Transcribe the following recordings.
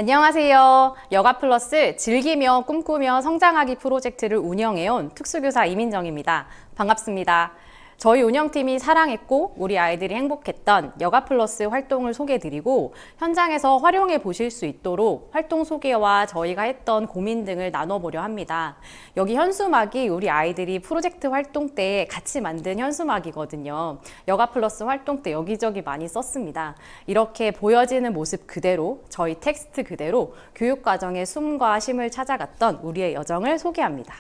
안녕하세요. 여가플러스 즐기며 꿈꾸며 성장하기 프로젝트를 운영해온 특수교사 이민정입니다. 반갑습니다. 저희 운영팀이 사랑했고 우리 아이들이 행복했던 여가플러스 활동을 소개해드리고 현장에서 활용해 보실 수 있도록 활동 소개와 저희가 했던 고민 등을 나눠보려 합니다. 여기 현수막이 우리 아이들이 프로젝트 활동 때 같이 만든 현수막이거든요. 여가플러스 활동 때 여기저기 많이 썼습니다. 이렇게 보여지는 모습 그대로 저희 텍스트 그대로 교육과정의 숨과 쉼을 찾아갔던 우리의 여정을 소개합니다.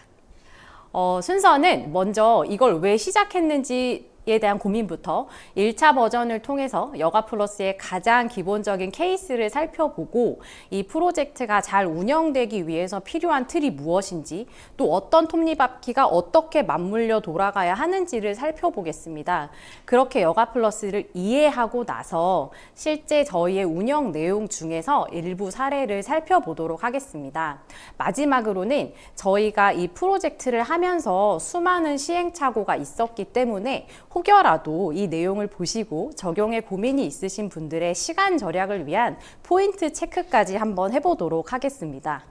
순서는 먼저 이걸 왜 시작했는지에 대한 고민부터 1차 버전을 통해서 여가플러스의 가장 기본적인 케이스를 살펴보고 이 프로젝트가 잘 운영되기 위해서 필요한 틀이 무엇인지 또 어떤 톱니바퀴가 어떻게 맞물려 돌아가야 하는지를 살펴보겠습니다. 그렇게 여가플러스를 이해하고 나서 실제 저희의 운영 내용 중에서 일부 사례를 살펴보도록 하겠습니다. 마지막으로는 저희가 이 프로젝트를 하면서 수많은 시행착오가 있었기 때문에 혹여라도 이 내용을 보시고 적용에 고민이 있으신 분들의 시간 절약을 위한 포인트 체크까지 한번 해보도록 하겠습니다.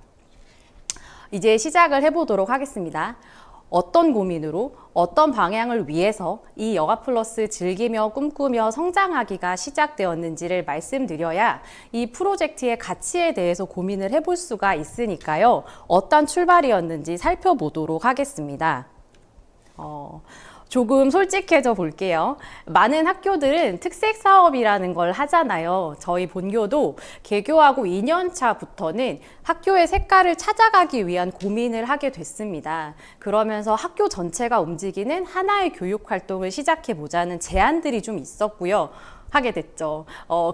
이제 시작을 해보도록 하겠습니다. 어떤 고민으로 어떤 방향을 위해서 이 여가플러스 즐기며 꿈꾸며 성장하기가 시작되었는지를 말씀드려야 이 프로젝트의 가치에 대해서 고민을 해볼 수가 있으니까요. 어떤 출발이었는지 살펴보도록 하겠습니다. 조금 솔직해져 볼게요. 많은 학교들은 특색 사업이라는 걸 하잖아요. 저희 본교도 개교하고 2년 차부터는 학교의 색깔을 찾아가기 위한 고민을 하게 됐습니다. 그러면서 학교 전체가 움직이는 하나의 교육 활동을 시작해 보자는 제안들이 좀 있었고요. 하게 됐죠.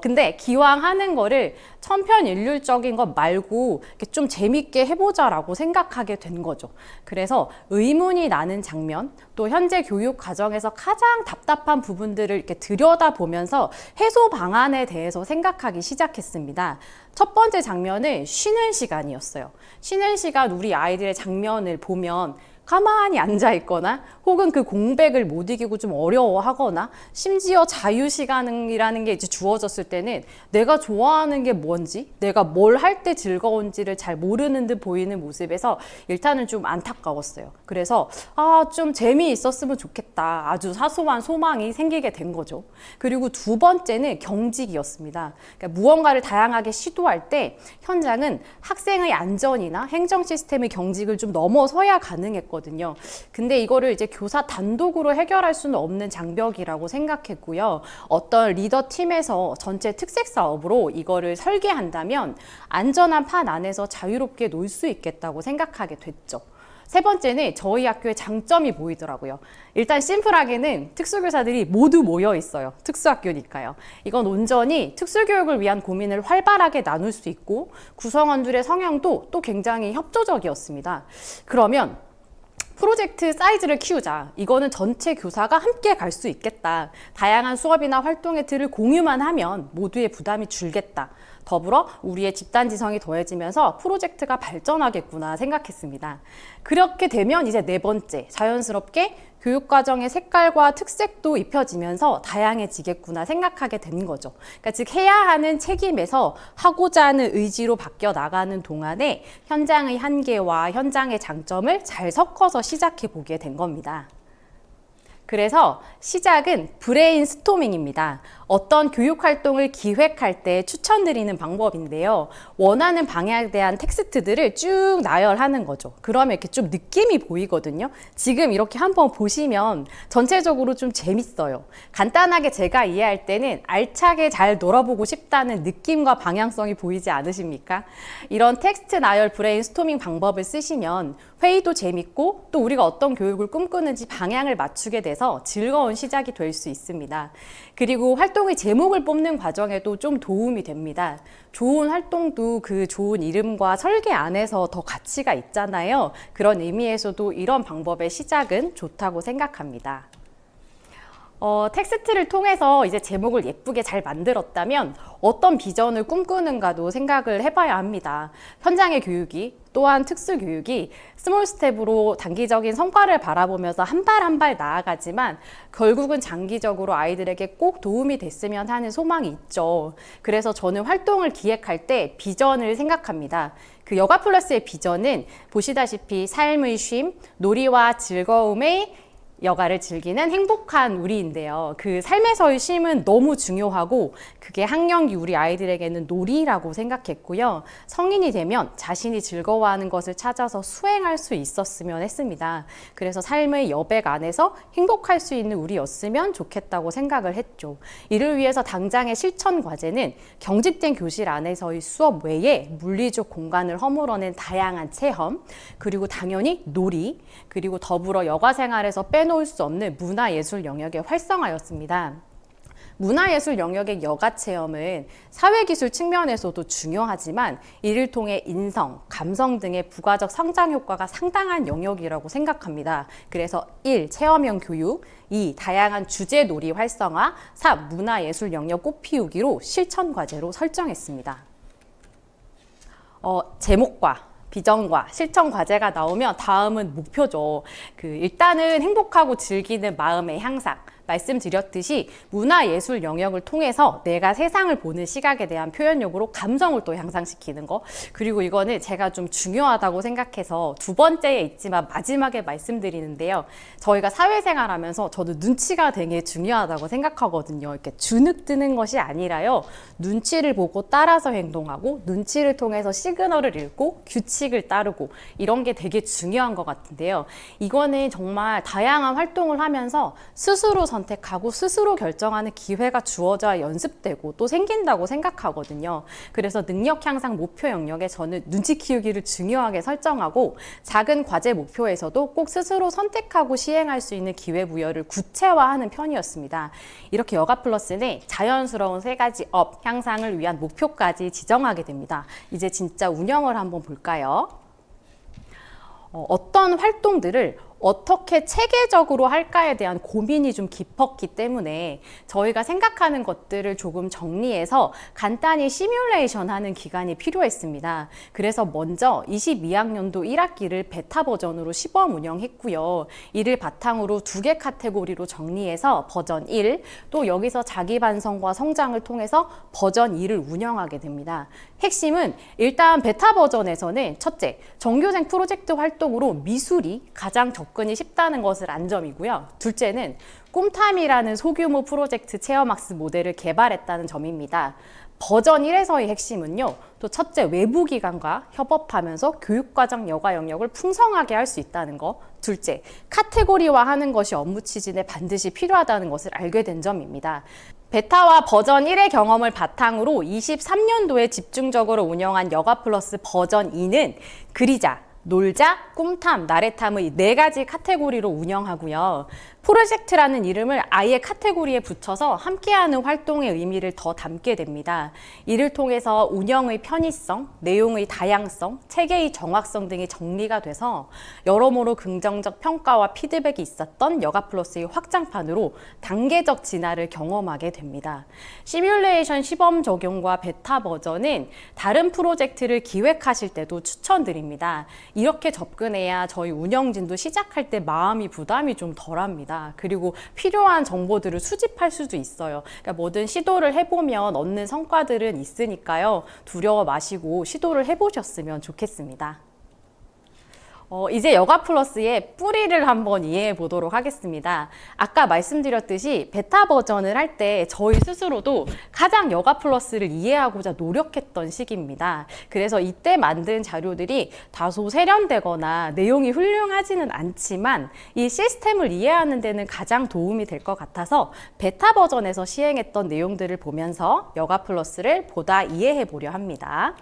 근데 기왕 하는 거를 천편일률적인 것 말고 좀 재밌게 해보자라고 생각하게 된 거죠. 그래서 의문이 나는 장면, 또 현재 교육 과정에서 가장 답답한 부분들을 이렇게 들여다보면서 해소 방안에 대해서 생각하기 시작했습니다. 첫 번째 장면은 쉬는 시간이었어요. 쉬는 시간 우리 아이들의 장면을 보면 가만히 앉아 있거나 혹은 그 공백을 못 이기고 좀 어려워하거나 심지어 자유시간이라는 게 이제 주어졌을 때는 내가 좋아하는 게 뭔지 내가 뭘 할 때 즐거운지를 잘 모르는 듯 보이는 모습에서 일단은 좀 안타까웠어요. 그래서 좀 재미있었으면 좋겠다. 아주 사소한 소망이 생기게 된 거죠. 그리고 두 번째는 경직이었습니다. 그러니까 무언가를 다양하게 시도할 때 현장은 학생의 안전이나 행정 시스템의 경직을 좀 넘어서야 가능했거든요. 근데 이거를 이제 교사 단독으로 해결할 수는 없는 장벽이라고 생각했고요. 어떤 리더 팀에서 전체 특색 사업으로 이거를 설계한다면 안전한 판 안에서 자유롭게 놀 수 있겠다고 생각하게 됐죠. 세 번째는 저희 학교의 장점이 보이더라고요. 일단 심플하게는 특수교사들이 모두 모여 있어요. 특수학교니까요. 이건 온전히 특수교육을 위한 고민을 활발하게 나눌 수 있고 구성원들의 성향도 또 굉장히 협조적이었습니다. 그러면 프로젝트 사이즈를 키우자. 이거는 전체 교사가 함께 갈 수 있겠다. 다양한 수업이나 활동의 틀을 공유만 하면 모두의 부담이 줄겠다. 더불어 우리의 집단지성이 더해지면서 프로젝트가 발전하겠구나 생각했습니다. 그렇게 되면 이제 네 번째, 자연스럽게 교육과정의 색깔과 특색도 입혀지면서 다양해지겠구나 생각하게 된 거죠. 그러니까 즉 해야 하는 책임에서 하고자 하는 의지로 바뀌어 나가는 동안에 현장의 한계와 현장의 장점을 잘 섞어서 시작해 보게 된 겁니다. 그래서 시작은 브레인스토밍입니다. 어떤 교육활동을 기획할 때 추천드리는 방법인데요. 원하는 방향에 대한 텍스트들을 쭉 나열하는 거죠. 그러면 이렇게 좀 느낌이 보이거든요. 지금 이렇게 한번 보시면 전체적으로 좀 재밌어요. 간단하게 제가 이해할 때는 알차게 잘 놀아보고 싶다는 느낌과 방향성이 보이지 않으십니까? 이런 텍스트 나열 브레인스토밍 방법을 쓰시면 회의도 재밌고 또 우리가 어떤 교육을 꿈꾸는지 방향을 맞추게 돼서 즐거운 시작이 될 수 있습니다. 그리고 활동의 제목을 뽑는 과정에도 좀 도움이 됩니다. 좋은 활동도 그 좋은 이름과 설계 안에서 더 가치가 있잖아요. 그런 의미에서도 이런 방법의 시작은 좋다고 생각합니다. 텍스트를 통해서 이제 제목을 예쁘게 잘 만들었다면 어떤 비전을 꿈꾸는가도 생각을 해봐야 합니다. 현장의 교육이 또한 특수교육이 스몰 스텝으로 단기적인 성과를 바라보면서 한 발 한 발 나아가지만 결국은 장기적으로 아이들에게 꼭 도움이 됐으면 하는 소망이 있죠. 그래서 저는 활동을 기획할 때 비전을 생각합니다. 그 여가 플러스의 비전은 보시다시피 삶의 쉼, 놀이와 즐거움의 여가를 즐기는 행복한 우리인데요. 그 삶에서의 쉼은 너무 중요하고 그게 학령기 우리 아이들에게는 놀이라고 생각했고요. 성인이 되면 자신이 즐거워하는 것을 찾아서 수행할 수 있었으면 했습니다. 그래서 삶의 여백 안에서 행복할 수 있는 우리였으면 좋겠다고 생각을 했죠. 이를 위해서 당장의 실천 과제는 경직된 교실 안에서의 수업 외에 물리적 공간을 허물어낸 다양한 체험, 그리고 당연히 놀이, 그리고 더불어 여가 생활에서 빼놓을 수 없는 문화예술 영역의 활성화였습니다. 문화예술 영역의 여가 체험은 사회기술 측면에서도 중요하지만 이를 통해 인성, 감성 등의 부가적 성장 효과가 상당한 영역이라고 생각합니다. 그래서 1. 체험형 교육, 2. 다양한 주제 놀이 활성화, 3. 문화예술 영역 꽃피우기로 실천 과제로 설정했습니다. 제목과 비전과 실천 과제가 나오면 다음은 목표죠. 일단은 행복하고 즐기는 마음의 향상. 말씀드렸듯이 문화예술 영역을 통해서 내가 세상을 보는 시각에 대한 표현력으로 감성을 또 향상시키는 거. 그리고 이거는 제가 좀 중요하다고 생각해서 두 번째에 있지만 마지막에 말씀드리는데요. 저희가 사회생활 하면서 저도 눈치가 되게 중요하다고 생각하거든요. 이렇게 주눅 드는 것이 아니라요. 눈치를 보고 따라서 행동하고 눈치를 통해서 시그널을 읽고 규칙을 따르고 이런 게 되게 중요한 것 같은데요. 이거는 정말 다양한 활동을 하면서 스스로 선택하고 스스로 결정하는 기회가 주어져야 연습되고 또 생긴다고 생각하거든요. 그래서 능력 향상 목표 영역에 저는 눈치 키우기를 중요하게 설정하고 작은 과제 목표에서도 꼭 스스로 선택하고 시행할 수 있는 기회 부여를 구체화하는 편이었습니다. 이렇게 여가 플러스는 자연스러운 세 가지 업 향상을 위한 목표까지 지정하게 됩니다. 이제 진짜 운영을 한번 볼까요? 어떤 활동들을 어떻게 체계적으로 할까에 대한 고민이 좀 깊었기 때문에 저희가 생각하는 것들을 조금 정리해서 간단히 시뮬레이션 하는 기간이 필요했습니다. 그래서 먼저 22학년도 1학기를 베타 버전으로 시범 운영했고요. 이를 바탕으로 2개 카테고리로 정리해서 버전 1, 또 여기서 자기 반성과 성장을 통해서 버전 2를 운영하게 됩니다. 핵심은 일단 베타 버전에서는 첫째, 전교생 프로젝트 활동으로 미술이 가장 접근이 쉽다는 것을 안 점이고요. 둘째는 꿈탐이라는 소규모 프로젝트 체험학습 모델을 개발했다는 점입니다. 버전 1에서의 핵심은요. 또 첫째, 외부 기관과 협업하면서 교육과정 여가 영역을 풍성하게 할 수 있다는 거. 둘째, 카테고리화하는 것이 업무 추진에 반드시 필요하다는 것을 알게 된 점입니다. 베타와 버전 1의 경험을 바탕으로 23년도에 집중적으로 운영한 여가 플러스 버전 2는 그리자, 놀자, 꿈탐, 나래탐의 4가지 카테고리로 운영하고요. 프로젝트라는 이름을 아예 카테고리에 붙여서 함께하는 활동의 의미를 더 담게 됩니다. 이를 통해서 운영의 편의성, 내용의 다양성, 체계의 정확성 등이 정리가 돼서 여러모로 긍정적 평가와 피드백이 있었던 여가 플러스의 확장판으로 단계적 진화를 경험하게 됩니다. 시뮬레이션 시범 적용과 베타 버전은 다른 프로젝트를 기획하실 때도 추천드립니다. 이렇게 접근해야 저희 운영진도 시작할 때 마음이 부담이 좀 덜합니다. 그리고 필요한 정보들을 수집할 수도 있어요. 그러니까 뭐든 시도를 해보면 얻는 성과들은 있으니까요. 두려워 마시고 시도를 해보셨으면 좋겠습니다. 이제 여가 플러스의 뿌리를 한번 이해해 보도록 하겠습니다. 아까 말씀드렸듯이 베타 버전을 할 때 저희 스스로도 가장 여가 플러스를 이해하고자 노력했던 시기입니다. 그래서 이때 만든 자료들이 다소 세련되거나 내용이 훌륭하지는 않지만 이 시스템을 이해하는 데는 가장 도움이 될 것 같아서 베타 버전에서 시행했던 내용들을 보면서 여가 플러스를 보다 이해해 보려 합니다.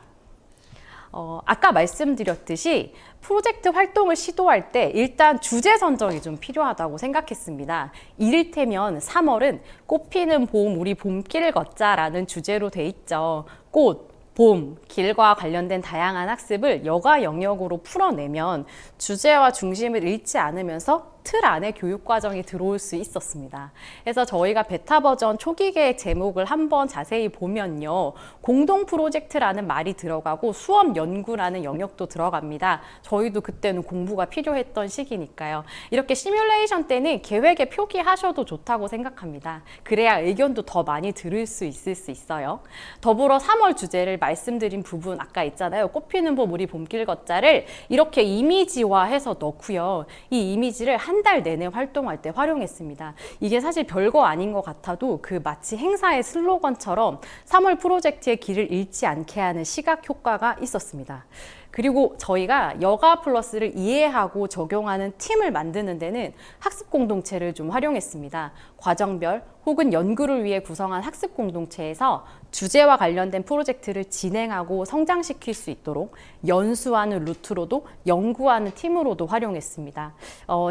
아까 말씀드렸듯이 프로젝트 활동을 시도할 때 일단 주제 선정이 좀 필요하다고 생각했습니다. 이를테면 3월은 꽃피는 봄, 우리 봄길 걷자라는 주제로 돼 있죠. 꽃, 봄, 길과 관련된 다양한 학습을 여가 영역으로 풀어내면 주제와 중심을 잃지 않으면서 틀 안에 교육 과정이 들어올 수 있었습니다. 그래서 저희가 베타 버전 초기 계획 제목을 한번 자세히 보면요. 공동 프로젝트라는 말이 들어가고 수업 연구라는 영역도 들어갑니다. 저희도 그때는 공부가 필요했던 시기니까요. 이렇게 시뮬레이션 때는 계획에 표기하셔도 좋다고 생각합니다. 그래야 의견도 더 많이 들을 수 있어요. 더불어 3월 주제를 말씀드린 부분 아까 있잖아요. 꽃피는 봄 우리 봄길 걷자를 이렇게 이미지화해서 넣고요. 이 이미지를 한 달 내내 활동할 때 활용했습니다. 이게 사실 별거 아닌 것 같아도 그 마치 행사의 슬로건처럼 3월 프로젝트의 길을 잃지 않게 하는 시각 효과가 있었습니다. 그리고 저희가 여가 플러스를 이해하고 적용하는 팀을 만드는 데는 학습 공동체를 좀 활용했습니다. 과정별 혹은 연구를 위해 구성한 학습 공동체에서 주제와 관련된 프로젝트를 진행하고 성장시킬 수 있도록 연수하는 루트로도 연구하는 팀으로도 활용했습니다.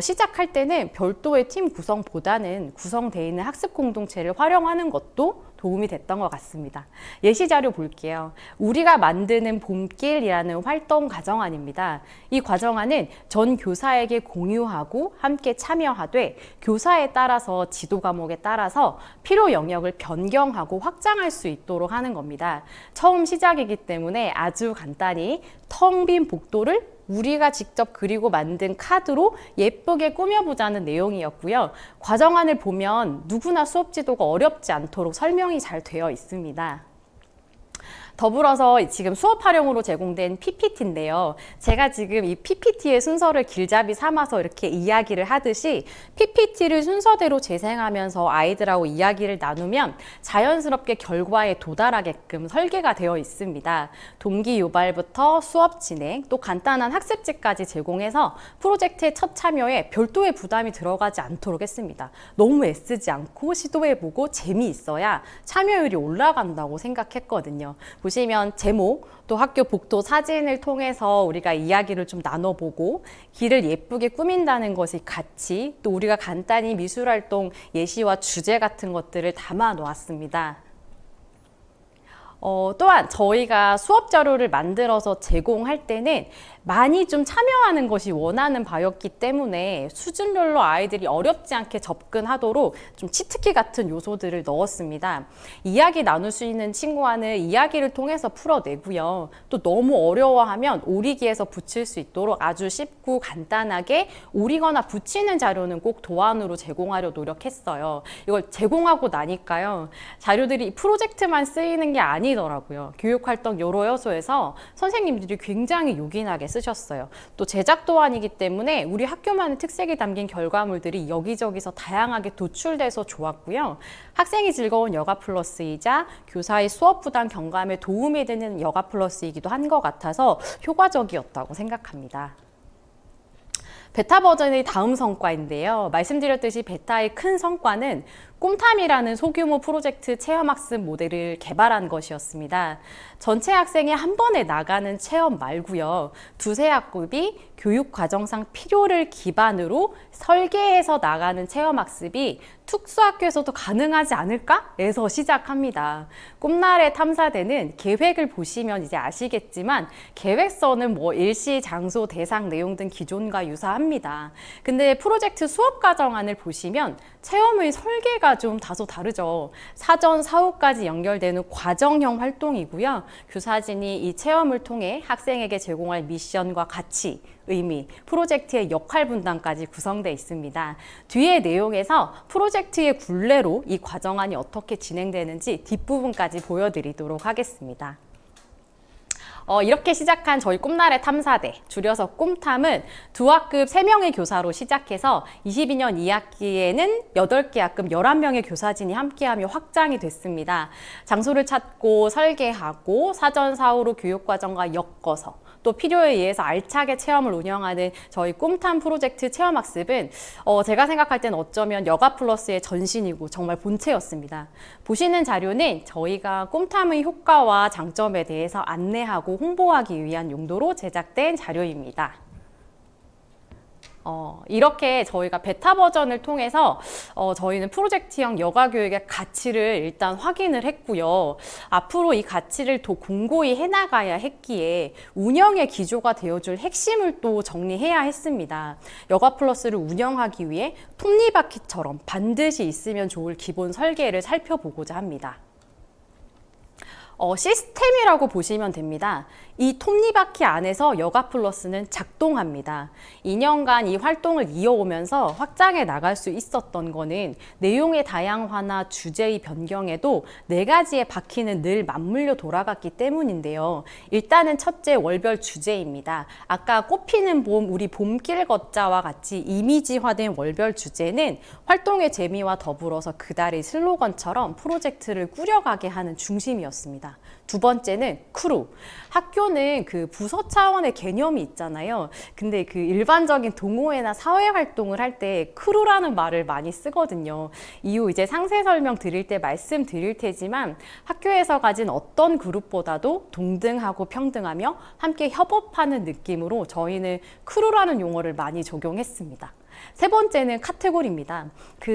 시작할 때는 별도의 팀 구성보다는 구성되어 있는 학습 공동체를 활용하는 것도 도움이 됐던 것 같습니다. 예시 자료 볼게요. 우리가 만드는 봄길이라는 활동 과정안입니다. 이 과정안은 전 교사에게 공유하고 함께 참여하되 교사에 따라서 지도 과목에 따라서 필요 영역을 변경하고 확장할 수 있도록 하는 겁니다. 처음 시작이기 때문에 아주 간단히 텅 빈 복도를 우리가 직접 그리고 만든 카드로 예쁘게 꾸며보자는 내용이었고요. 과정안을 보면 누구나 수업 지도가 어렵지 않도록 설명이 잘 되어 있습니다. 더불어서 지금 수업 활용으로 제공된 PPT인데요. 제가 지금 이 PPT의 순서를 길잡이 삼아서 이렇게 이야기를 하듯이 PPT를 순서대로 재생하면서 아이들하고 이야기를 나누면 자연스럽게 결과에 도달하게끔 설계가 되어 있습니다. 동기 유발부터 수업 진행, 또 간단한 학습지까지 제공해서 프로젝트의 첫 참여에 별도의 부담이 들어가지 않도록 했습니다. 너무 애쓰지 않고 시도해보고 재미있어야 참여율이 올라간다고 생각했거든요. 보시면 제목, 또 학교 복도 사진을 통해서 우리가 이야기를 좀 나눠보고 길을 예쁘게 꾸민다는 것이 가치, 또 우리가 간단히 미술활동 예시와 주제 같은 것들을 담아 놓았습니다. 또한 저희가 수업 자료를 만들어서 제공할 때는 많이 좀 참여하는 것이 원하는 바였기 때문에 수준별로 아이들이 어렵지 않게 접근하도록 좀 치트키 같은 요소들을 넣었습니다. 이야기 나눌 수 있는 친구와는 이야기를 통해서 풀어내고요. 또 너무 어려워하면 오리기에서 붙일 수 있도록 아주 쉽고 간단하게 오리거나 붙이는 자료는 꼭 도안으로 제공하려 노력했어요. 이걸 제공하고 나니까요. 자료들이 프로젝트만 쓰이는 게 아니더라고요. 교육활동 여러 요소에서 선생님들이 굉장히 요긴하게 쓰셨어요. 또 제작 도안이기 때문에 우리 학교만의 특색이 담긴 결과물들이 여기저기서 다양하게 도출돼서 좋았고요. 학생이 즐거운 여가 플러스이자 교사의 수업 부담 경감에 도움이 되는 여가 플러스이기도 한 것 같아서 효과적이었다고 생각합니다. 베타 버전의 다음 성과인데요. 말씀드렸듯이 베타의 큰 성과는 꿈탐이라는 소규모 프로젝트 체험학습 모델을 개발한 것이었습니다. 전체 학생이 한 번에 나가는 체험 말고요. 두세 학급이 교육과정상 필요를 기반으로 설계해서 나가는 체험학습이 특수학교에서도 가능하지 않을까? 에서 시작합니다. 꿈날의 탐사대는 계획을 보시면 이제 아시겠지만 계획서는 뭐 일시, 장소, 대상, 내용 등 기존과 유사합니다. 근데 프로젝트 수업과정안을 보시면 체험의 설계가 좀 다소 다르죠. 사전, 사후까지 연결되는 과정형 활동이고요. 교사진이 이 체험을 통해 학생에게 제공할 미션과 가치, 의미, 프로젝트의 역할 분담까지 구성되어 있습니다. 뒤의 내용에서 프로젝트의 굴레로 이 과정안이 어떻게 진행되는지 뒷부분까지 보여드리도록 하겠습니다. 이렇게 시작한 저희 꿈날의 탐사대, 줄여서 꿈탐은 두 학급 3명의 교사로 시작해서 22년 2학기에는 8개 학급 11명의 교사진이 함께하며 확장이 됐습니다. 장소를 찾고 설계하고 사전 사후로 교육과정과 엮어서 또 필요에 의해서 알차게 체험을 운영하는 저희 꿈탐 프로젝트 체험학습은 제가 생각할 때는 어쩌면 여가 플러스의 전신이고 정말 본체였습니다. 보시는 자료는 저희가 꿈탐의 효과와 장점에 대해서 안내하고 홍보하기 위한 용도로 제작된 자료입니다. 이렇게 저희가 베타 버전을 통해서 저희는 프로젝트형 여가 교육의 가치를 일단 확인을 했고요. 앞으로 이 가치를 더 공고히 해나가야 했기에 운영의 기조가 되어줄 핵심을 또 정리해야 했습니다. 여가 플러스를 운영하기 위해 톱니바퀴처럼 반드시 있으면 좋을 기본 설계를 살펴보고자 합니다. 시스템이라고 보시면 됩니다. 이 톱니바퀴 안에서 여가 플러스는 작동합니다. 2년간 이 활동을 이어오면서 확장해 나갈 수 있었던 거는 내용의 다양화나 주제의 변경에도 4가지의 바퀴는 늘 맞물려 돌아갔기 때문인데요. 일단은 첫째, 월별 주제입니다. 아까 꽃피는 봄, 우리 봄길 걷자와 같이 이미지화된 월별 주제는 활동의 재미와 더불어서 그달의 슬로건처럼 프로젝트를 꾸려가게 하는 중심이었습니다. 두 번째는 크루. 학교는 그 부서 차원의 개념이 있잖아요. 근데 그 일반적인 동호회나 사회 활동을 할 때 크루라는 말을 많이 쓰거든요. 이후 이제 상세 설명 드릴 때 말씀드릴 테지만 학교에서 가진 어떤 그룹보다도 동등하고 평등하며 함께 협업하는 느낌으로 저희는 크루라는 용어를 많이 적용했습니다. 세 번째는 카테고리입니다.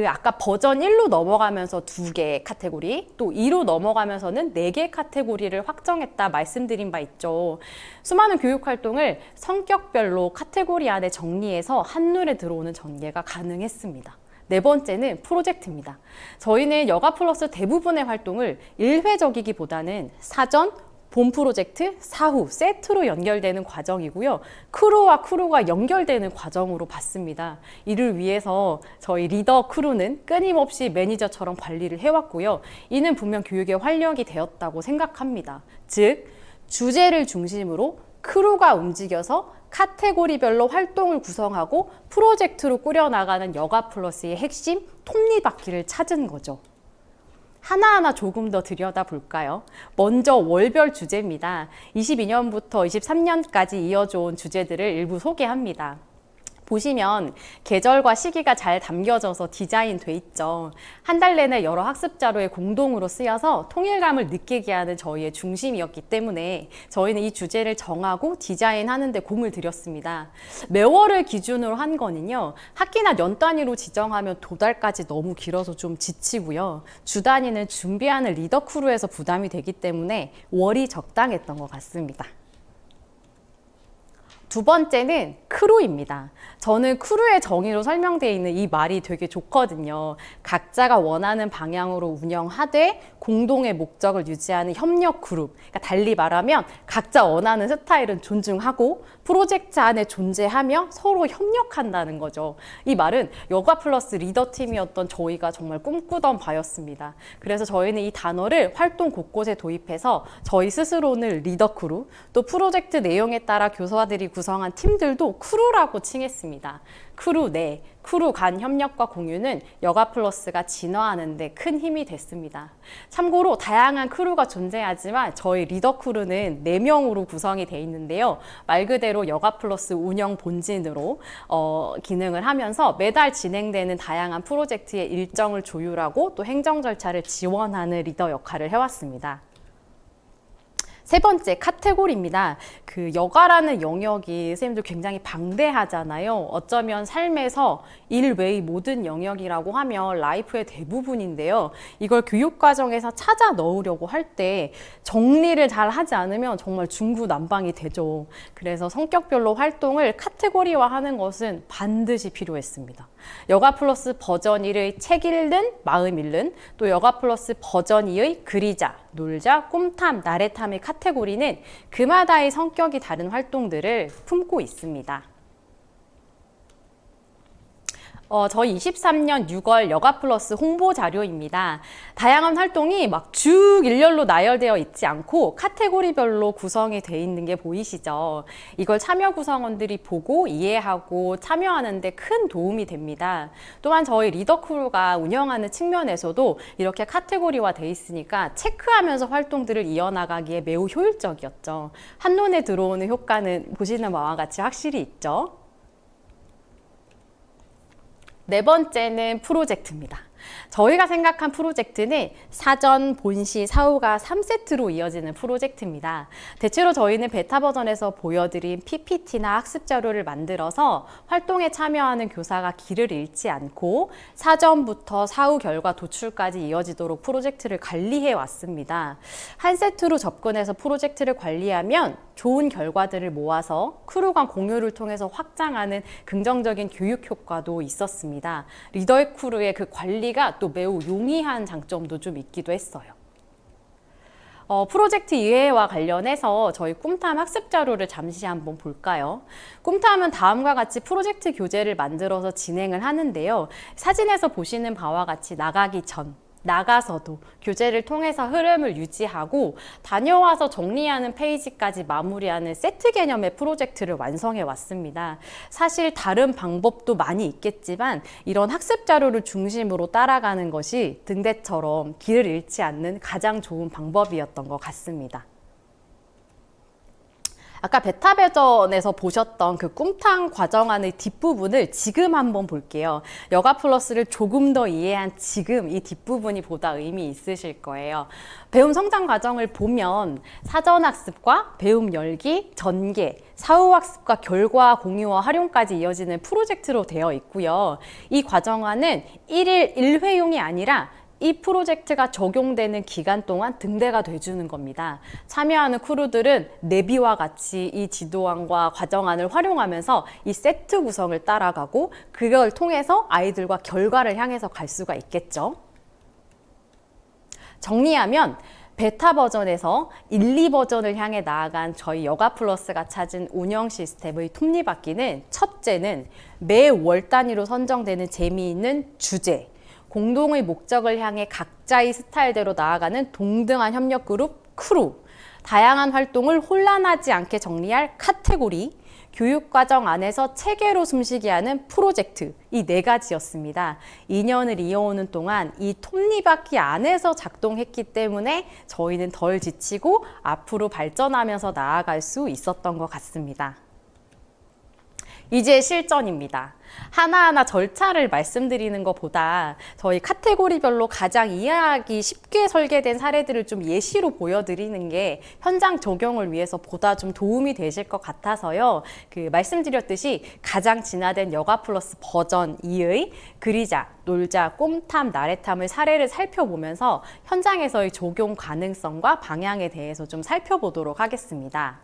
아까 버전 1로 넘어가면서 2개의 카테고리, 또 2로 넘어가면서는 4개의 카테고리를 확정했다 말씀드린 바 있죠. 수많은 교육 활동을 성격별로 카테고리 안에 정리해서 한눈에 들어오는 전개가 가능했습니다. 네 번째는 프로젝트입니다. 저희는 여가 플러스 대부분의 활동을 일회적이기보다는 사전, 본 프로젝트, 사후, 세트로 연결되는 과정이고요. 크루와 크루가 연결되는 과정으로 봤습니다. 이를 위해서 저희 리더 크루는 끊임없이 매니저처럼 관리를 해왔고요. 이는 분명 교육의 활력이 되었다고 생각합니다. 즉, 주제를 중심으로 크루가 움직여서 카테고리별로 활동을 구성하고 프로젝트로 꾸려나가는 여가 플러스의 핵심 톱니바퀴를 찾은 거죠. 하나하나 조금 더 들여다볼까요? 먼저 월별 주제입니다. 22년부터 23년까지 이어져 온 주제들을 일부 소개합니다. 보시면 계절과 시기가 잘 담겨져서 디자인돼 있죠. 한 달 내내 여러 학습 자료에 공동으로 쓰여서 통일감을 느끼게 하는 저희의 중심이었기 때문에 저희는 이 주제를 정하고 디자인하는 데 공을 들였습니다. 매월을 기준으로 한 거는요. 학기나 년 단위로 지정하면 도달까지 너무 길어서 좀 지치고요. 주 단위는 준비하는 리더 크루에서 부담이 되기 때문에 월이 적당했던 것 같습니다. 두 번째는 크루입니다. 저는 크루의 정의로 설명되어 있는 이 말이 되게 좋거든요. 각자가 원하는 방향으로 운영하되 공동의 목적을 유지하는 협력 그룹. 그러니까 달리 말하면 각자 원하는 스타일은 존중하고 프로젝트 안에 존재하며 서로 협력한다는 거죠. 이 말은 여가 플러스 리더 팀이었던 저희가 정말 꿈꾸던 바였습니다. 그래서 저희는 이 단어를 활동 곳곳에 도입해서 저희 스스로는 리더 크루, 또 프로젝트 내용에 따라 교사들이 구성한 팀들도 크루라고 칭했습니다. 크루 내, 크루 간 협력과 공유는 여가 플러스가 진화하는 데 큰 힘이 됐습니다. 참고로 다양한 크루가 존재하지만 저희 리더 크루는 4명으로 구성이 돼 있는데요. 말 그대로 여가 플러스 운영 본진으로 기능을 하면서 매달 진행되는 다양한 프로젝트의 일정을 조율하고 또 행정 절차를 지원하는 리더 역할을 해왔습니다. 세 번째 카테고리입니다. 여가라는 영역이 선생님들 굉장히 방대하잖아요. 어쩌면 삶에서 일 외의 모든 영역이라고 하면 라이프의 대부분인데요. 이걸 교육과정에서 찾아 넣으려고 할 때 정리를 잘 하지 않으면 정말 중구난방이 되죠. 그래서 성격별로 활동을 카테고리화하는 것은 반드시 필요했습니다. 여가 플러스 버전 1의 책 읽는, 마음 읽는, 또 여가 플러스 버전 2의 그리자, 놀자, 꿈탐, 나래탐의 카테고리는 그마다의 성격이 다른 활동들을 품고 있습니다. 저희 23년 6월 여가 플러스 홍보 자료입니다. 다양한 활동이 막 쭉 일렬로 나열되어 있지 않고 카테고리별로 구성이 되어 있는 게 보이시죠? 이걸 참여 구성원들이 보고 이해하고 참여하는 데 큰 도움이 됩니다. 또한 저희 리더 크루가 운영하는 측면에서도 이렇게 카테고리화 되어 있으니까 체크하면서 활동들을 이어나가기에 매우 효율적이었죠. 한눈에 들어오는 효과는 보시는 바와 같이 확실히 있죠. 네 번째는 프로젝트입니다. 저희가 생각한 프로젝트는 사전, 본시, 사후가 3세트로 이어지는 프로젝트입니다. 대체로 저희는 베타 버전에서 보여드린 PPT나 학습 자료를 만들어서 활동에 참여하는 교사가 길을 잃지 않고 사전부터 사후 결과 도출까지 이어지도록 프로젝트를 관리해 왔습니다. 한 세트로 접근해서 프로젝트를 관리하면 좋은 결과들을 모아서 크루 간 공유를 통해서 확장하는 긍정적인 교육 효과도 있었습니다. 리더의 크루의 그 관리가 또 매우 용이한 장점도 좀 있기도 했어요. 프로젝트 이해와 관련해서 저희 꿈탐 학습 자료를 잠시 한번 볼까요? 꿈탐은 다음과 같이 프로젝트 교재를 만들어서 진행을 하는데요. 사진에서 보시는 바와 같이 나가기 전, 나가서도 교재를 통해서 흐름을 유지하고 다녀와서 정리하는 페이지까지 마무리하는 세트 개념의 프로젝트를 완성해 왔습니다. 사실 다른 방법도 많이 있겠지만 이런 학습 자료를 중심으로 따라가는 것이 등대처럼 길을 잃지 않는 가장 좋은 방법이었던 것 같습니다. 아까 베타 버전에서 보셨던 그 꿈탐 과정안의 뒷부분을 지금 한번 볼게요. 여가 플러스를 조금 더 이해한 지금 이 뒷부분이 보다 의미 있으실 거예요. 배움 성장 과정을 보면 사전 학습과 배움 열기, 전개, 사후 학습과 결과 공유와 활용까지 이어지는 프로젝트로 되어 있고요. 이 과정안은 1일 1회용이 아니라 이 프로젝트가 적용되는 기간 동안 등대가 돼주는 겁니다. 참여하는 크루들은 내비와 같이 이 지도안과 과정안을 활용하면서 이 세트 구성을 따라가고 그걸 통해서 아이들과 결과를 향해서 갈 수가 있겠죠. 정리하면 베타 버전에서 1, 2버전을 향해 나아간 저희 여가 플러스가 찾은 운영 시스템의 톱니바퀴는 첫째는 매 월 단위로 선정되는 재미있는 주제, 공동의 목적을 향해 각자의 스타일대로 나아가는 동등한 협력 그룹, 크루, 다양한 활동을 혼란하지 않게 정리할 카테고리, 교육과정 안에서 체계로 숨쉬게 하는 프로젝트, 이 4가지였습니다. 2년을 이어오는 동안 이 톱니바퀴 안에서 작동했기 때문에 저희는 덜 지치고 앞으로 발전하면서 나아갈 수 있었던 것 같습니다. 이제 실전입니다. 하나하나 절차를 말씀드리는 것보다 저희 카테고리별로 가장 이해하기 쉽게 설계된 사례들을 좀 예시로 보여드리는 게 현장 적용을 위해서 보다 좀 도움이 되실 것 같아서요. 말씀드렸듯이 가장 진화된 여가 플러스 버전 2의 그리자, 놀자, 꿈탐, 나래탐을 사례를 살펴보면서 현장에서의 적용 가능성과 방향에 대해서 좀 살펴보도록 하겠습니다.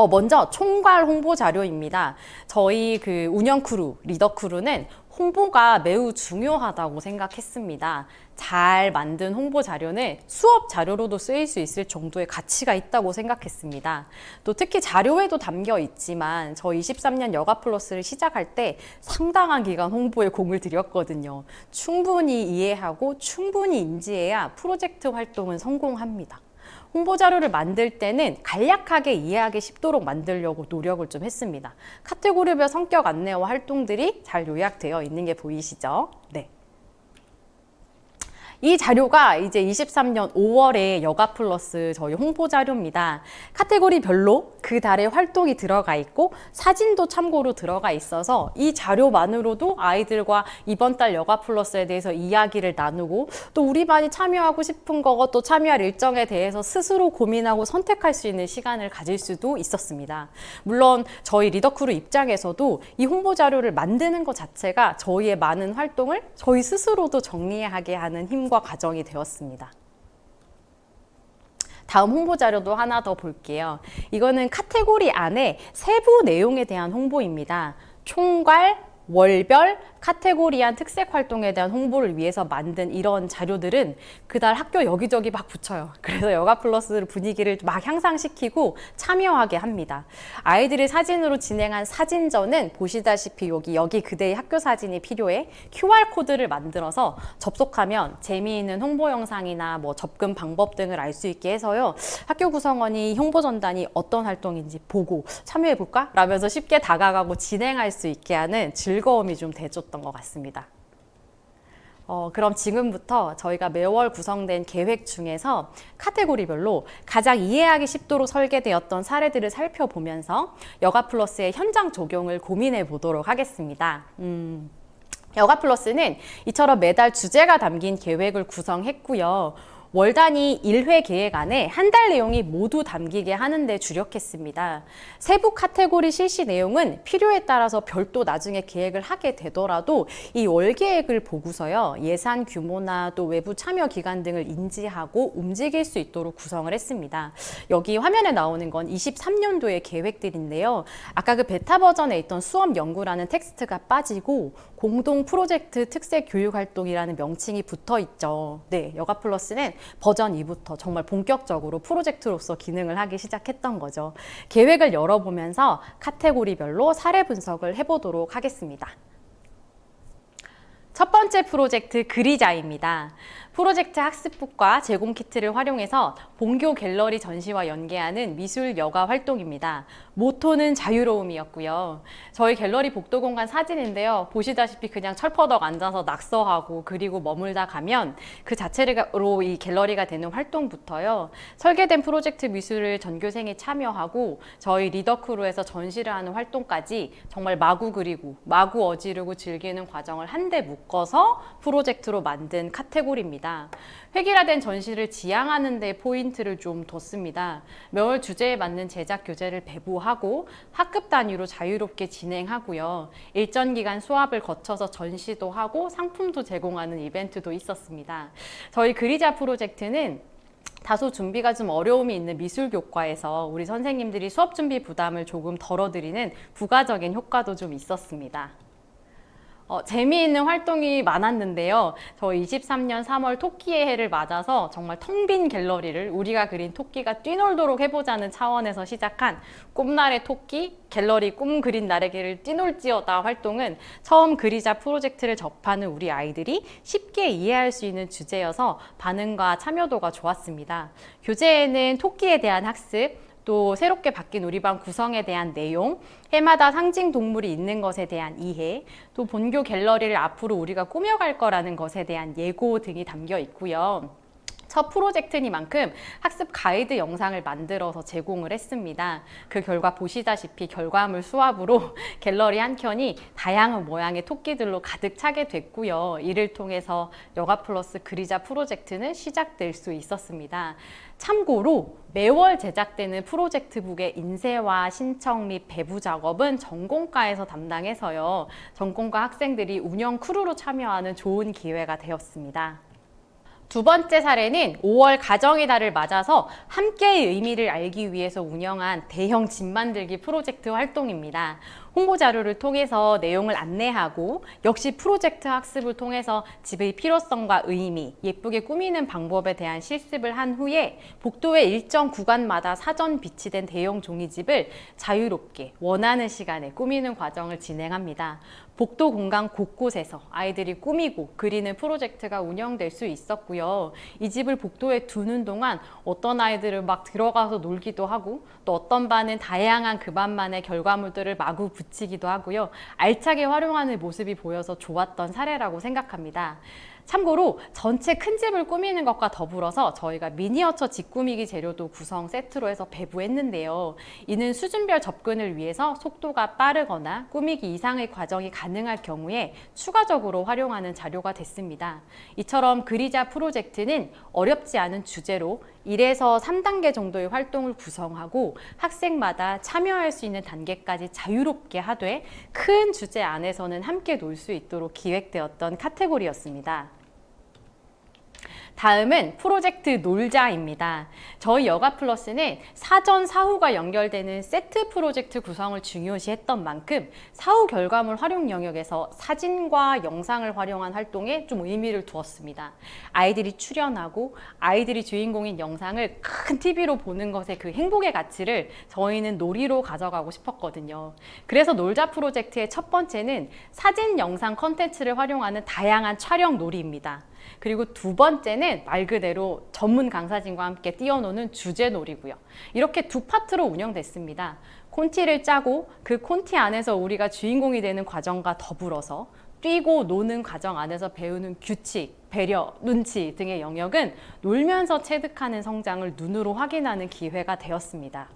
먼저 총괄 홍보 자료입니다. 저희 운영 크루, 리더 크루는 홍보가 매우 중요하다고 생각했습니다. 잘 만든 홍보 자료는 수업 자료로도 쓰일 수 있을 정도의 가치가 있다고 생각했습니다. 또 특히 자료에도 담겨 있지만 저 23년 여가 플러스를 시작할 때 상당한 기간 홍보에 공을 들였거든요. 충분히 이해하고 충분히 인지해야 프로젝트 활동은 성공합니다. 홍보 자료를 만들 때는 간략하게 이해하기 쉽도록 만들려고 노력을 좀 했습니다. 카테고리별 성격 안내와 활동들이 잘 요약되어 있는 게 보이시죠? 네. 이 자료가 이제 23년 5월에 여가 플러스 저희 홍보 자료입니다. 카테고리별로 그 달의 활동이 들어가 있고 사진도 참고로 들어가 있어서 이 자료만으로도 아이들과 이번 달 여가 플러스에 대해서 이야기를 나누고 또 우리 반이 참여하고 싶은 거 또 참여할 일정에 대해서 스스로 고민하고 선택할 수 있는 시간을 가질 수도 있었습니다. 물론 저희 리더크루 입장에서도 이 홍보 자료를 만드는 것 자체가 저희의 많은 활동을 저희 스스로도 정리하게 하는 힘과 과정이 되었습니다. 다음 홍보 자료도 하나 더 볼게요. 이거는 카테고리 안에 세부 내용에 대한 홍보입니다. 총괄, 월별, 카테고리한 특색 활동에 대한 홍보를 위해서 만든 이런 자료들은 그달 학교 여기저기 막 붙여요. 그래서 여가 플러스 분위기를 막 향상시키고 참여하게 합니다. 아이들이 사진으로 진행한 사진전은 보시다시피 여기 그대의 학교 사진이 필요해 QR코드를 만들어서 접속하면 재미있는 홍보 영상이나 접근 방법 등을 알 수 있게 해서요. 학교 구성원이 홍보 전단이 어떤 활동인지 보고 참여해볼까? 라면서 쉽게 다가가고 진행할 수 있게 하는 즐거움이 좀 대줬던 것 같습니다. 그럼 지금부터 저희가 매월 구성된 계획 중에서 카테고리별로 가장 이해하기 쉽도록 설계되었던 사례들을 살펴보면서 여가 플러스의 현장 적용을 고민해 보도록 하겠습니다. 여가 플러스는 이처럼 매달 주제가 담긴 계획을 구성했고요. 월 단위 1회 계획 안에 한 달 내용이 모두 담기게 하는 데 주력했습니다. 세부 카테고리 실시 내용은 필요에 따라서 별도 나중에 계획을 하게 되더라도 이 월 계획을 보고서요. 예산 규모나 또 외부 참여 기간 등을 인지하고 움직일 수 있도록 구성을 했습니다. 여기 화면에 나오는 건 23년도의 계획들인데요. 아까 그 베타 버전에 있던 수업 연구라는 텍스트가 빠지고 공동 프로젝트 특색 교육 활동이라는 명칭이 붙어 있죠. 네, 여가 플러스는 버전 2부터 정말 본격적으로 프로젝트로서 기능을 하기 시작했던 거죠. 계획을 열어보면서 카테고리별로 사례 분석을 해보도록 하겠습니다. 첫 번째 프로젝트 그리자입니다. 프로젝트 학습북과 제공 키트를 활용해서 본교 갤러리 전시와 연계하는 미술 여가 활동입니다. 모토는 자유로움이었고요. 저희 갤러리 복도 공간 사진인데요. 보시다시피 그냥 철퍼덕 앉아서 낙서하고 그리고 머물다 가면 그 자체로 이 갤러리가 되는 활동부터요. 설계된 프로젝트 미술을 전교생이 참여하고 저희 리더 크루에서 전시를 하는 활동까지 정말 마구 그리고 마구 어지르고 즐기는 과정을 한데 묶어서 프로젝트로 만든 카테고리입니다. 획일화된 전시를 지향하는 데 포인트를 좀 뒀습니다. 매월 주제에 맞는 제작 교재를 배부하고 학급 단위로 자유롭게 진행하고요. 일정 기간 수업을 거쳐서 전시도 하고 상품도 제공하는 이벤트도 있었습니다. 저희 그리자 프로젝트는 다소 준비가 좀 어려움이 있는 미술교과에서 우리 선생님들이 수업 준비 부담을 조금 덜어드리는 부가적인 효과도 좀 있었습니다. 재미있는 활동이 많았는데요. 저 23년 3월 토끼의 해를 맞아서 정말 텅 빈 갤러리를 우리가 그린 토끼가 뛰놀도록 해보자는 차원에서 시작한 꿈날의 토끼, 갤러리 꿈 그린 나에게를 뛰놀지어다 활동은 처음 그리자 프로젝트를 접하는 우리 아이들이 쉽게 이해할 수 있는 주제여서 반응과 참여도가 좋았습니다. 교재에는 토끼에 대한 학습, 또 새롭게 바뀐 우리 반 구성에 대한 내용, 해마다 상징 동물이 있는 것에 대한 이해, 또 본교 갤러리를 앞으로 우리가 꾸며갈 거라는 것에 대한 예고 등이 담겨 있고요. 첫 프로젝트니만큼 학습 가이드 영상을 만들어서 제공을 했습니다. 그 결과 보시다시피 결과물 수합으로 갤러리 한 켠이 다양한 모양의 토끼들로 가득 차게 됐고요. 이를 통해서 여가 플러스 그리자 프로젝트는 시작될 수 있었습니다. 참고로 매월 제작되는 프로젝트북의 인쇄와 신청 및 배부 작업은 전공과에서 담당해서요. 전공과 학생들이 운영 크루로 참여하는 좋은 기회가 되었습니다. 두 번째 사례는 5월 가정의 달을 맞아서 함께의 의미를 알기 위해서 운영한 대형 집 만들기 프로젝트 활동입니다. 홍보 자료를 통해서 내용을 안내하고 역시 프로젝트 학습을 통해서 집의 필요성과 의미, 예쁘게 꾸미는 방법에 대한 실습을 한 후에 복도의 일정 구간마다 사전 비치된 대형 종이집을 자유롭게 원하는 시간에 꾸미는 과정을 진행합니다. 복도 공간 곳곳에서 아이들이 꾸미고 그리는 프로젝트가 운영될 수 있었고요. 이 집을 복도에 두는 동안 어떤 아이들은 막 들어가서 놀기도 하고 또 어떤 반은 다양한 그 반만의 결과물들을 마구 붙이기도 하고요. 알차게 활용하는 모습이 보여서 좋았던 사례라고 생각합니다. 참고로 전체 큰 집을 꾸미는 것과 더불어서 저희가 미니어처 집 꾸미기 재료도 구성 세트로 해서 배부했는데요. 이는 수준별 접근을 위해서 속도가 빠르거나 꾸미기 이상의 과정이 가능할 경우에 추가적으로 활용하는 자료가 됐습니다. 이처럼 그리자 프로젝트는 어렵지 않은 주제로 1에서 3단계 정도의 활동을 구성하고 학생마다 참여할 수 있는 단계까지 자유롭게 하되 큰 주제 안에서는 함께 놀 수 있도록 기획되었던 카테고리였습니다. 다음은 프로젝트 놀자입니다. 저희 여가 플러스는 사전 사후가 연결되는 세트 프로젝트 구성을 중요시했던 만큼 사후 결과물 활용 영역에서 사진과 영상을 활용한 활동에 좀 의미를 두었습니다. 아이들이 출연하고 아이들이 주인공인 영상을 큰 TV로 보는 것의 그 행복의 가치를 저희는 놀이로 가져가고 싶었거든요. 그래서 놀자 프로젝트의 첫 번째는 사진, 영상 콘텐츠를 활용하는 다양한 촬영 놀이입니다. 그리고 두 번째는 말 그대로 전문 강사진과 함께 뛰어노는 주제놀이고요. 이렇게 두 파트로 운영됐습니다. 콘티를 짜고 그 콘티 안에서 우리가 주인공이 되는 과정과 더불어서 뛰고 노는 과정 안에서 배우는 규칙, 배려, 눈치 등의 영역은 놀면서 체득하는 성장을 눈으로 확인하는 기회가 되었습니다.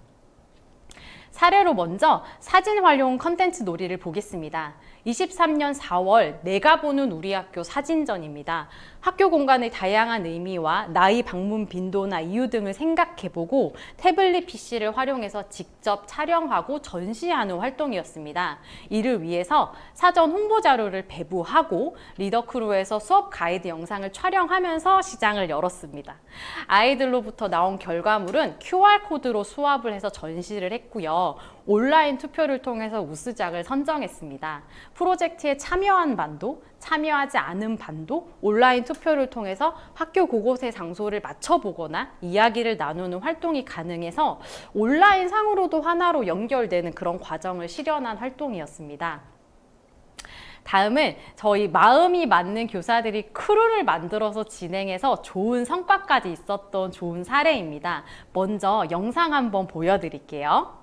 사례로 먼저 사진 활용 컨텐츠 놀이를 보겠습니다. 23년 4월 내가 보는 우리 학교 사진전입니다. 학교 공간의 다양한 의미와 나의 방문 빈도나 이유 등을 생각해보고 태블릿 PC를 활용해서 직접 촬영하고 전시하는 활동이었습니다. 이를 위해서 사전 홍보 자료를 배부하고 리더크루에서 수업 가이드 영상을 촬영하면서 시장을 열었습니다. 아이들로부터 나온 결과물은 QR코드로 수합을 해서 전시를 했고요. 온라인 투표를 통해서 우수작을 선정했습니다. 프로젝트에 참여한 반도, 참여하지 않은 반도 온라인 투표를 통해서 학교 곳곳의 장소를 맞춰보거나 이야기를 나누는 활동이 가능해서 온라인 상으로도 하나로 연결되는 그런 과정을 실현한 활동이었습니다. 다음은 저희 마음이 맞는 교사들이 크루를 만들어서 진행해서 좋은 성과까지 있었던 좋은 사례입니다. 먼저 영상 한번 보여드릴게요.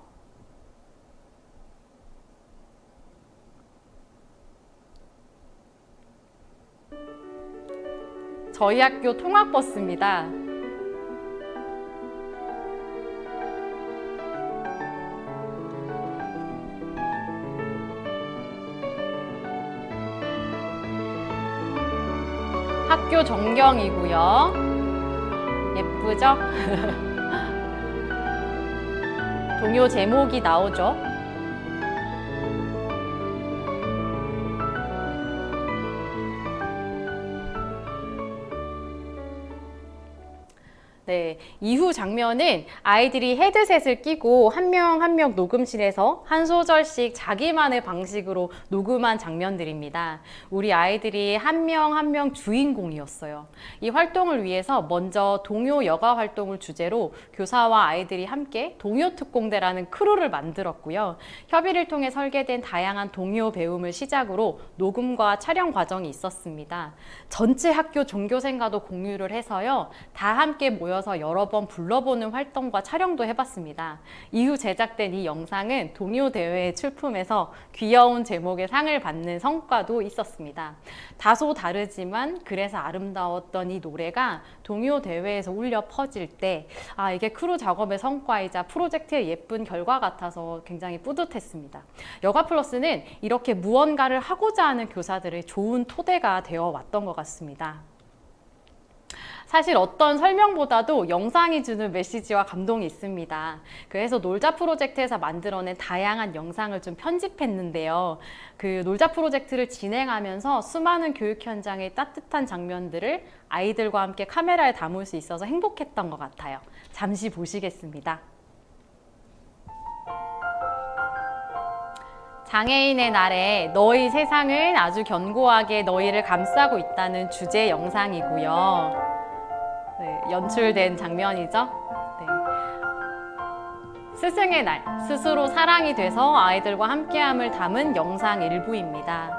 저희 학교 통학버스입니다. 학교 전경이고요. 예쁘죠? 동요 제목이 나오죠? 네, 이후 장면은 아이들이 헤드셋을 끼고 한 명 한 명 녹음실에서 한 소절씩 자기만의 방식으로 녹음한 장면들입니다. 우리 아이들이 한 명 한 명 주인공이었어요. 이 활동을 위해서 먼저 동요 여가 활동을 주제로 교사와 아이들이 함께 동요특공대라는 크루를 만들었고요. 협의를 통해 설계된 다양한 동요 배움을 시작으로 녹음과 촬영 과정이 있었습니다. 전체 학교 종교생과도 공유를 해서요. 다 함께 모여서 여러 번 불러보는 활동과 촬영도 해봤습니다. 이후 제작된 이 영상은 동요 대회에 출품해서 귀여운 제목의 상을 받는 성과도 있었습니다. 다소 다르지만 그래서 아름다웠던 이 노래가 동요 대회에서 울려 퍼질 때 이게 크루 작업의 성과이자 프로젝트의 예쁜 결과 같아서 굉장히 뿌듯했습니다. 여가플러스는 이렇게 무언가를 하고자 하는 교사들의 좋은 토대가 되어 왔던 것 같습니다. 사실 어떤 설명보다도 영상이 주는 메시지와 감동이 있습니다. 그래서 놀자 프로젝트에서 만들어낸 다양한 영상을 좀 편집했는데요. 그 놀자 프로젝트를 진행하면서 수많은 교육 현장의 따뜻한 장면들을 아이들과 함께 카메라에 담을 수 있어서 행복했던 것 같아요. 잠시 보시겠습니다. 장애인의 날에 너희 세상은 아주 견고하게 너희를 감싸고 있다는 주제 영상이고요. 네, 연출된 장면이죠. 네. 스승의 날, 스스로 사랑이 돼서 아이들과 함께함을 담은 영상 일부입니다.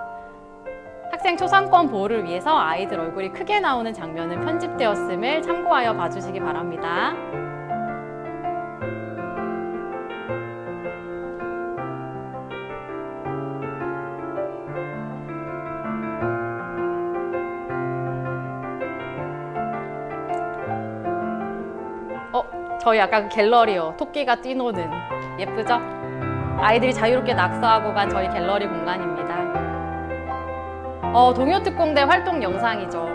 학생 초상권 보호를 위해서 아이들 얼굴이 크게 나오는 장면은 편집되었음을 참고하여 봐주시기 바랍니다. 저희 아까 갤러리요. 토끼가 뛰노는 예쁘죠? 아이들이 자유롭게 낙서하고 간 저희 갤러리 공간입니다. 동요특공대 활동 영상이죠.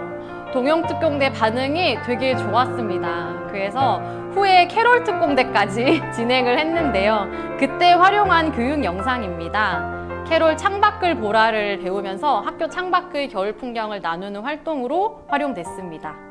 동요특공대 반응이 되게 좋았습니다. 그래서 후에 캐롤특공대까지 진행을 했는데요. 그때 활용한 교육 영상입니다. 캐롤 창밖을 보라를 배우면서 학교 창밖의 겨울 풍경을 나누는 활동으로 활용됐습니다.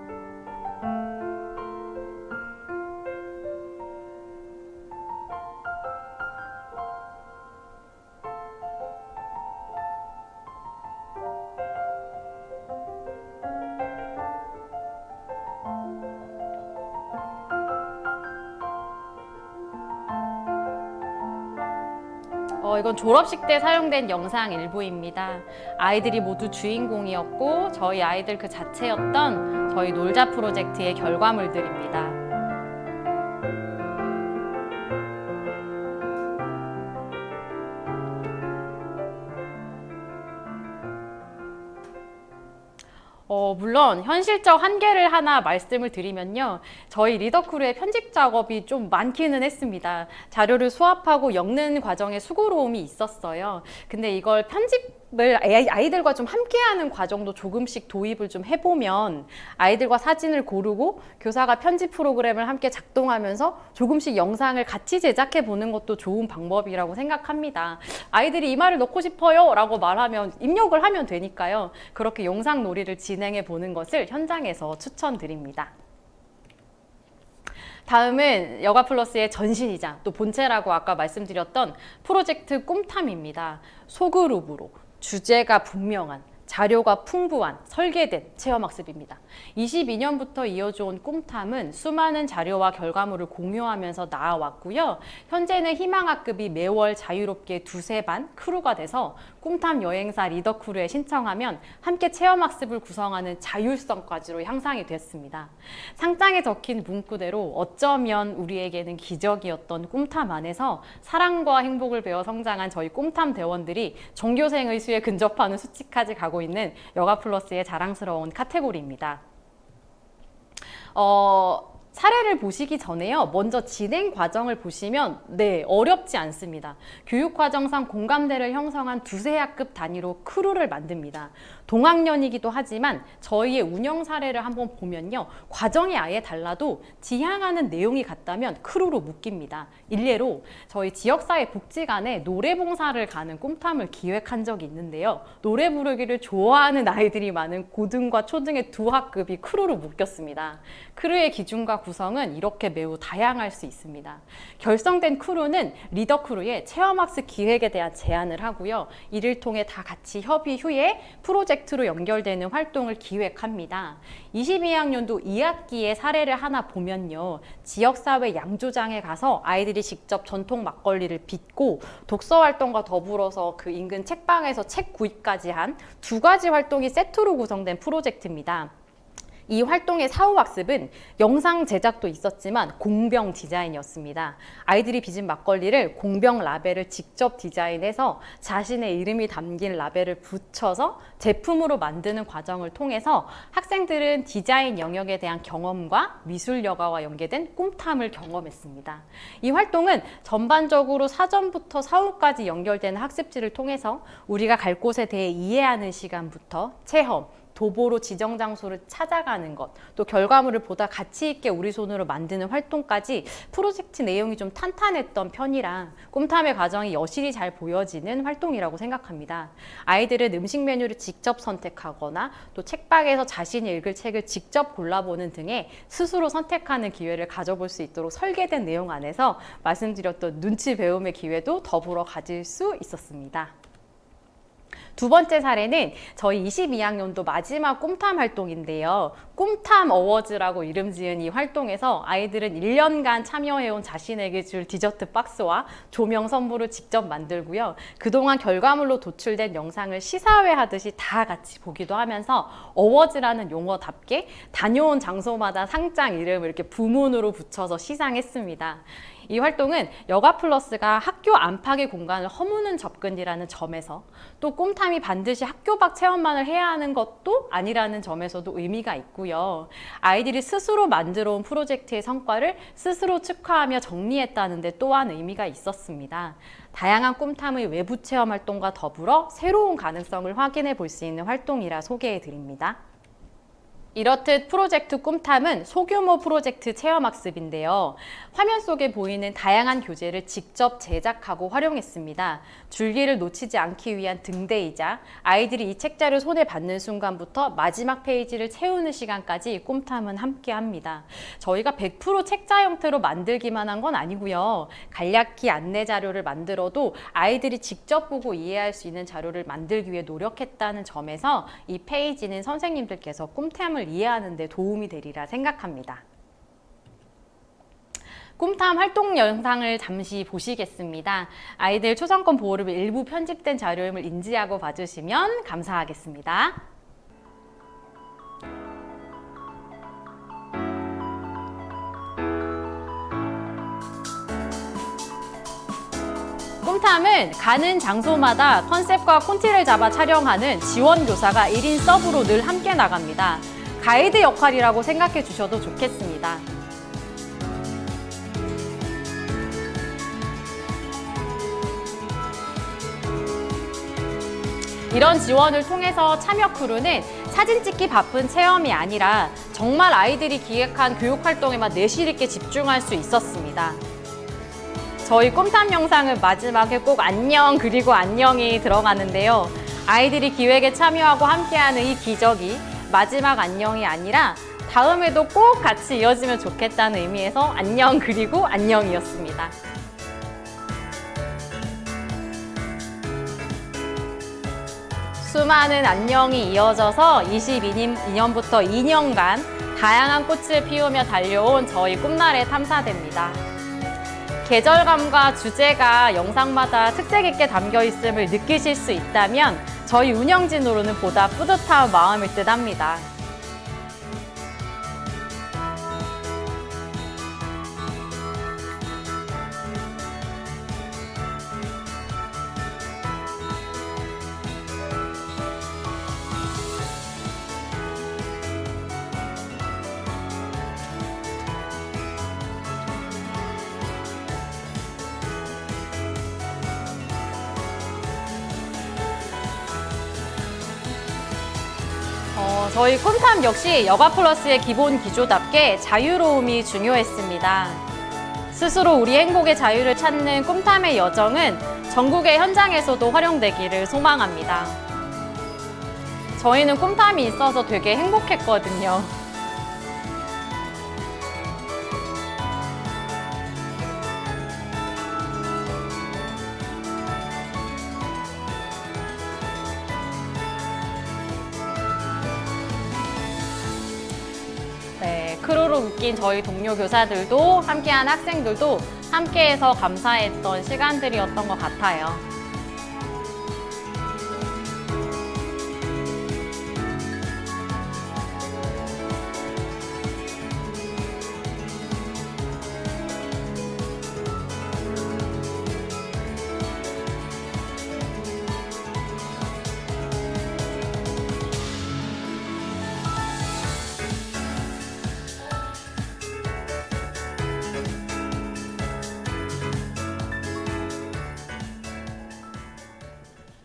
이건 졸업식 때 사용된 영상 일부입니다. 아이들이 모두 주인공이었고 저희 아이들 그 자체였던 저희 놀자 프로젝트의 결과물들입니다. 물론 현실적 한계를 하나 말씀을 드리면요. 저희 리더크루의 편집 작업이 좀 많기는 했습니다. 자료를 수합하고 엮는 과정에 수고로움이 있었어요. 근데 이걸 편집 아이들과 좀 함께하는 과정도 조금씩 도입을 좀 해보면 아이들과 사진을 고르고 교사가 편집 프로그램을 함께 작동하면서 조금씩 영상을 같이 제작해 보는 것도 좋은 방법이라고 생각합니다. 아이들이 이 말을 넣고 싶어요 라고 말하면 입력을 하면 되니까요. 그렇게 영상 놀이를 진행해 보는 것을 현장에서 추천드립니다. 다음은 여가플러스의 전신이자 또 본체라고 아까 말씀드렸던 프로젝트 꿈탐입니다. 소그룹으로 주제가 분명한, 자료가 풍부한, 설계된 체험학습입니다. 22년부터 이어져온 꿈탐은 수많은 자료와 결과물을 공유하면서 나아왔고요. 현재는 희망학급이 매월 자유롭게 두세 반 크루가 돼서 꿈탐 여행사 리더크루에 신청하면 함께 체험학습을 구성하는 자율성까지로 향상이 됐습니다. 상장에 적힌 문구대로 어쩌면 우리에게는 기적이었던 꿈탐 안에서 사랑과 행복을 배워 성장한 저희 꿈탐 대원들이 전교생의 수에 근접하는 수치까지 가고 있는 여가플러스의 자랑스러운 카테고리입니다. 사례를 보시기 전에요. 먼저 진행 과정을 보시면 어렵지 않습니다. 교육과정상 공감대를 형성한 두세 학급 단위로 크루를 만듭니다. 동학년이기도 하지만 저희의 운영 사례를 한번 보면요. 과정이 아예 달라도 지향하는 내용이 같다면 크루로 묶입니다. 일례로 저희 지역사회 복지관에 노래봉사를 가는 꿈탐을 기획한 적이 있는데요. 노래 부르기를 좋아하는 아이들이 많은 고등과 초등의 두 학급이 크루로 묶였습니다. 크루의 기준과 구성은 이렇게 매우 다양할 수 있습니다. 결성된 크루는 리더 크루에 체험학습 기획에 대한 제안을 하고요. 이를 통해 다 같이 협의 후에 프로젝트로 연결되는 활동을 기획합니다. 22학년도 2학기의 사례를 하나 보면요. 지역사회 양조장에 가서 아이들이 직접 전통 막걸리를 빚고 독서 활동과 더불어서 그 인근 책방에서 책 구입까지 한 두 가지 활동이 세트로 구성된 프로젝트입니다. 이 활동의 사후학습은 영상 제작도 있었지만 공병 디자인이었습니다. 아이들이 빚은 막걸리를 공병 라벨을 직접 디자인해서 자신의 이름이 담긴 라벨을 붙여서 제품으로 만드는 과정을 통해서 학생들은 디자인 영역에 대한 경험과 미술 여가와 연계된 꿈탐을 경험했습니다. 이 활동은 전반적으로 사전부터 사후까지 연결되는 학습지를 통해서 우리가 갈 곳에 대해 이해하는 시간부터 체험, 도보로 지정 장소를 찾아가는 것, 또 결과물을 보다 가치 있게 우리 손으로 만드는 활동까지 프로젝트 내용이 좀 탄탄했던 편이라 꿈탐의 과정이 여실히 잘 보여지는 활동이라고 생각합니다. 아이들은 음식 메뉴를 직접 선택하거나 또 책방에서 자신이 읽을 책을 직접 골라보는 등의 스스로 선택하는 기회를 가져볼 수 있도록 설계된 내용 안에서 말씀드렸던 눈치 배움의 기회도 더불어 가질 수 있었습니다. 두 번째 사례는 저희 22학년도 마지막 꿈탐 활동인데요. 꿈탐 어워즈라고 이름 지은 이 활동에서 아이들은 1년간 참여해온 자신에게 줄 디저트 박스와 조명 선물을 직접 만들고요. 그동안 결과물로 도출된 영상을 시사회 하듯이 다 같이 보기도 하면서 어워즈라는 용어답게 다녀온 장소마다 상장 이름을 이렇게 부문으로 붙여서 시상했습니다. 이 활동은 여가플러스가 학교 안팎의 공간을 허무는 접근이라는 점에서 또 꿈탐이 반드시 학교 밖 체험만을 해야 하는 것도 아니라는 점에서도 의미가 있고요. 아이들이 스스로 만들어 온 프로젝트의 성과를 스스로 축하하며 정리했다는 데 또한 의미가 있었습니다. 다양한 꿈탐의 외부 체험 활동과 더불어 새로운 가능성을 확인해 볼 수 있는 활동이라 소개해 드립니다. 이렇듯 프로젝트 꿈탐은 소규모 프로젝트 체험학습인데요. 화면 속에 보이는 다양한 교재를 직접 제작하고 활용했습니다. 줄기를 놓치지 않기 위한 등대이자 아이들이 이 책자를 손에 받는 순간부터 마지막 페이지를 채우는 시간까지 꿈탐은 함께합니다. 저희가 100% 책자 형태로 만들기만 한 건 아니고요. 간략히 안내 자료를 만들어도 아이들이 직접 보고 이해할 수 있는 자료를 만들기 위해 노력했다는 점에서 이 페이지는 선생님들께서 꿈탐을 이해하는 데 도움이 되리라 생각합니다. 꿈탐 활동 영상을 잠시 보시겠습니다. 아이들 초상권 보호를 위해 일부 편집된 자료임을 인지하고 봐주시면 감사하겠습니다. 꿈탐은 가는 장소마다 컨셉과 콘티를 잡아 촬영하는 지원교사가 1인 서브로 늘 함께 나갑니다. 가이드 역할이라고 생각해 주셔도 좋겠습니다. 이런 지원을 통해서 참여 크루는 사진 찍기 바쁜 체험이 아니라 정말 아이들이 기획한 교육 활동에만 내실 있게 집중할 수 있었습니다. 저희 꿈탐 영상은 마지막에 꼭 안녕 그리고 안녕이 들어가는데요. 아이들이 기획에 참여하고 함께하는 이 기적이 마지막 안녕이 아니라 다음에도 꼭 같이 이어지면 좋겠다는 의미에서 안녕 그리고 안녕이었습니다. 수많은 안녕이 이어져서 22년부터 2년간 다양한 꽃을 피우며 달려온 저희 꿈나래 탐사대입니다. 계절감과 주제가 영상마다 특색 있게 담겨 있음을 느끼실 수 있다면 저희 운영진으로는 보다 뿌듯한 마음일 듯 합니다. 저희 꿈탐 역시 여가플러스의 기본 기조답게 자유로움이 중요했습니다. 스스로 우리 행복의 자유를 찾는 꿈탐의 여정은 전국의 현장에서도 활용되기를 소망합니다. 저희는 꿈탐이 있어서 되게 행복했거든요. 네, 크루로 묶인 저희 동료 교사들도 함께한 학생들도 함께해서 감사했던 시간들이었던 것 같아요.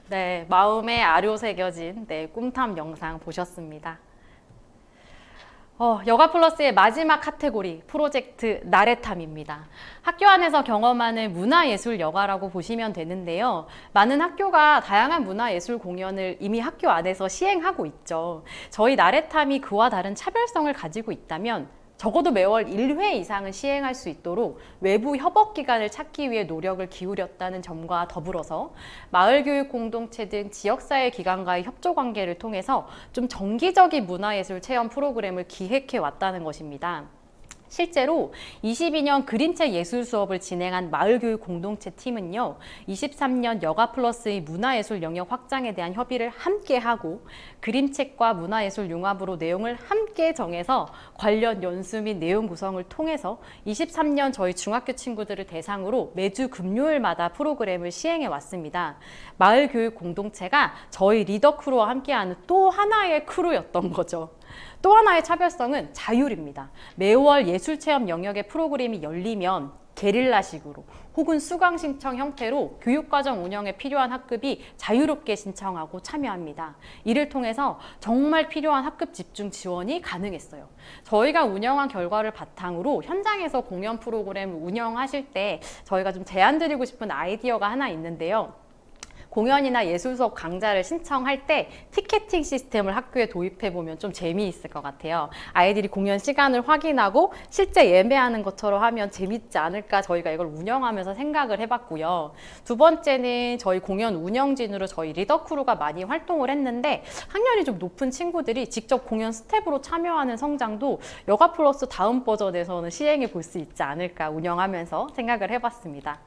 네, 마음에 아료 새겨진 꿈탐 영상 보셨습니다. 여가플러스의 마지막 카테고리 프로젝트 나래탐입니다. 학교 안에서 경험하는 문화예술 여가라고 보시면 되는데요. 많은 학교가 다양한 문화예술 공연을 이미 학교 안에서 시행하고 있죠. 저희 나래탐이 그와 다른 차별성을 가지고 있다면 적어도 매월 1회 이상은 시행할 수 있도록 외부 협업기관을 찾기 위해 노력을 기울였다는 점과 더불어서 마을교육 공동체 등 지역사회 기관과의 협조관계를 통해서 좀 정기적인 문화예술 체험 프로그램을 기획해 왔다는 것입니다. 실제로 22년 그림책 예술 수업을 진행한 마을교육 공동체 팀은요, 23년 여가플러스의 문화예술 영역 확장에 대한 협의를 함께 하고 그림책과 문화예술 융합으로 내용을 함께 정해서 관련 연수 및 내용 구성을 통해서 23년 저희 중학교 친구들을 대상으로 매주 금요일마다 프로그램을 시행해 왔습니다. 마을교육 공동체가 저희 리더 크루와 함께하는 또 하나의 크루였던 거죠. 또 하나의 차별성은 자율입니다. 매월 예술체험 영역의 프로그램이 열리면 게릴라식으로 혹은 수강 신청 형태로 교육과정 운영에 필요한 학급이 자유롭게 신청하고 참여합니다. 이를 통해서 정말 필요한 학급 집중 지원이 가능했어요. 저희가 운영한 결과를 바탕으로 현장에서 공연 프로그램을 운영하실 때 저희가 좀 제안드리고 싶은 아이디어가 하나 있는데요. 공연이나 예술 수업 강좌를 신청할 때 티켓팅 시스템을 학교에 도입해보면 좀 재미있을 것 같아요. 아이들이 공연 시간을 확인하고 실제 예매하는 것처럼 하면 재밌지 않을까 저희가 이걸 운영하면서 생각을 해봤고요. 두 번째는 저희 공연 운영진으로 저희 리더 크루가 많이 활동을 했는데 학년이 좀 높은 친구들이 직접 공연 스텝으로 참여하는 성장도 여가플러스 다음 버전에서는 시행해 볼 수 있지 않을까 운영하면서 생각을 해봤습니다.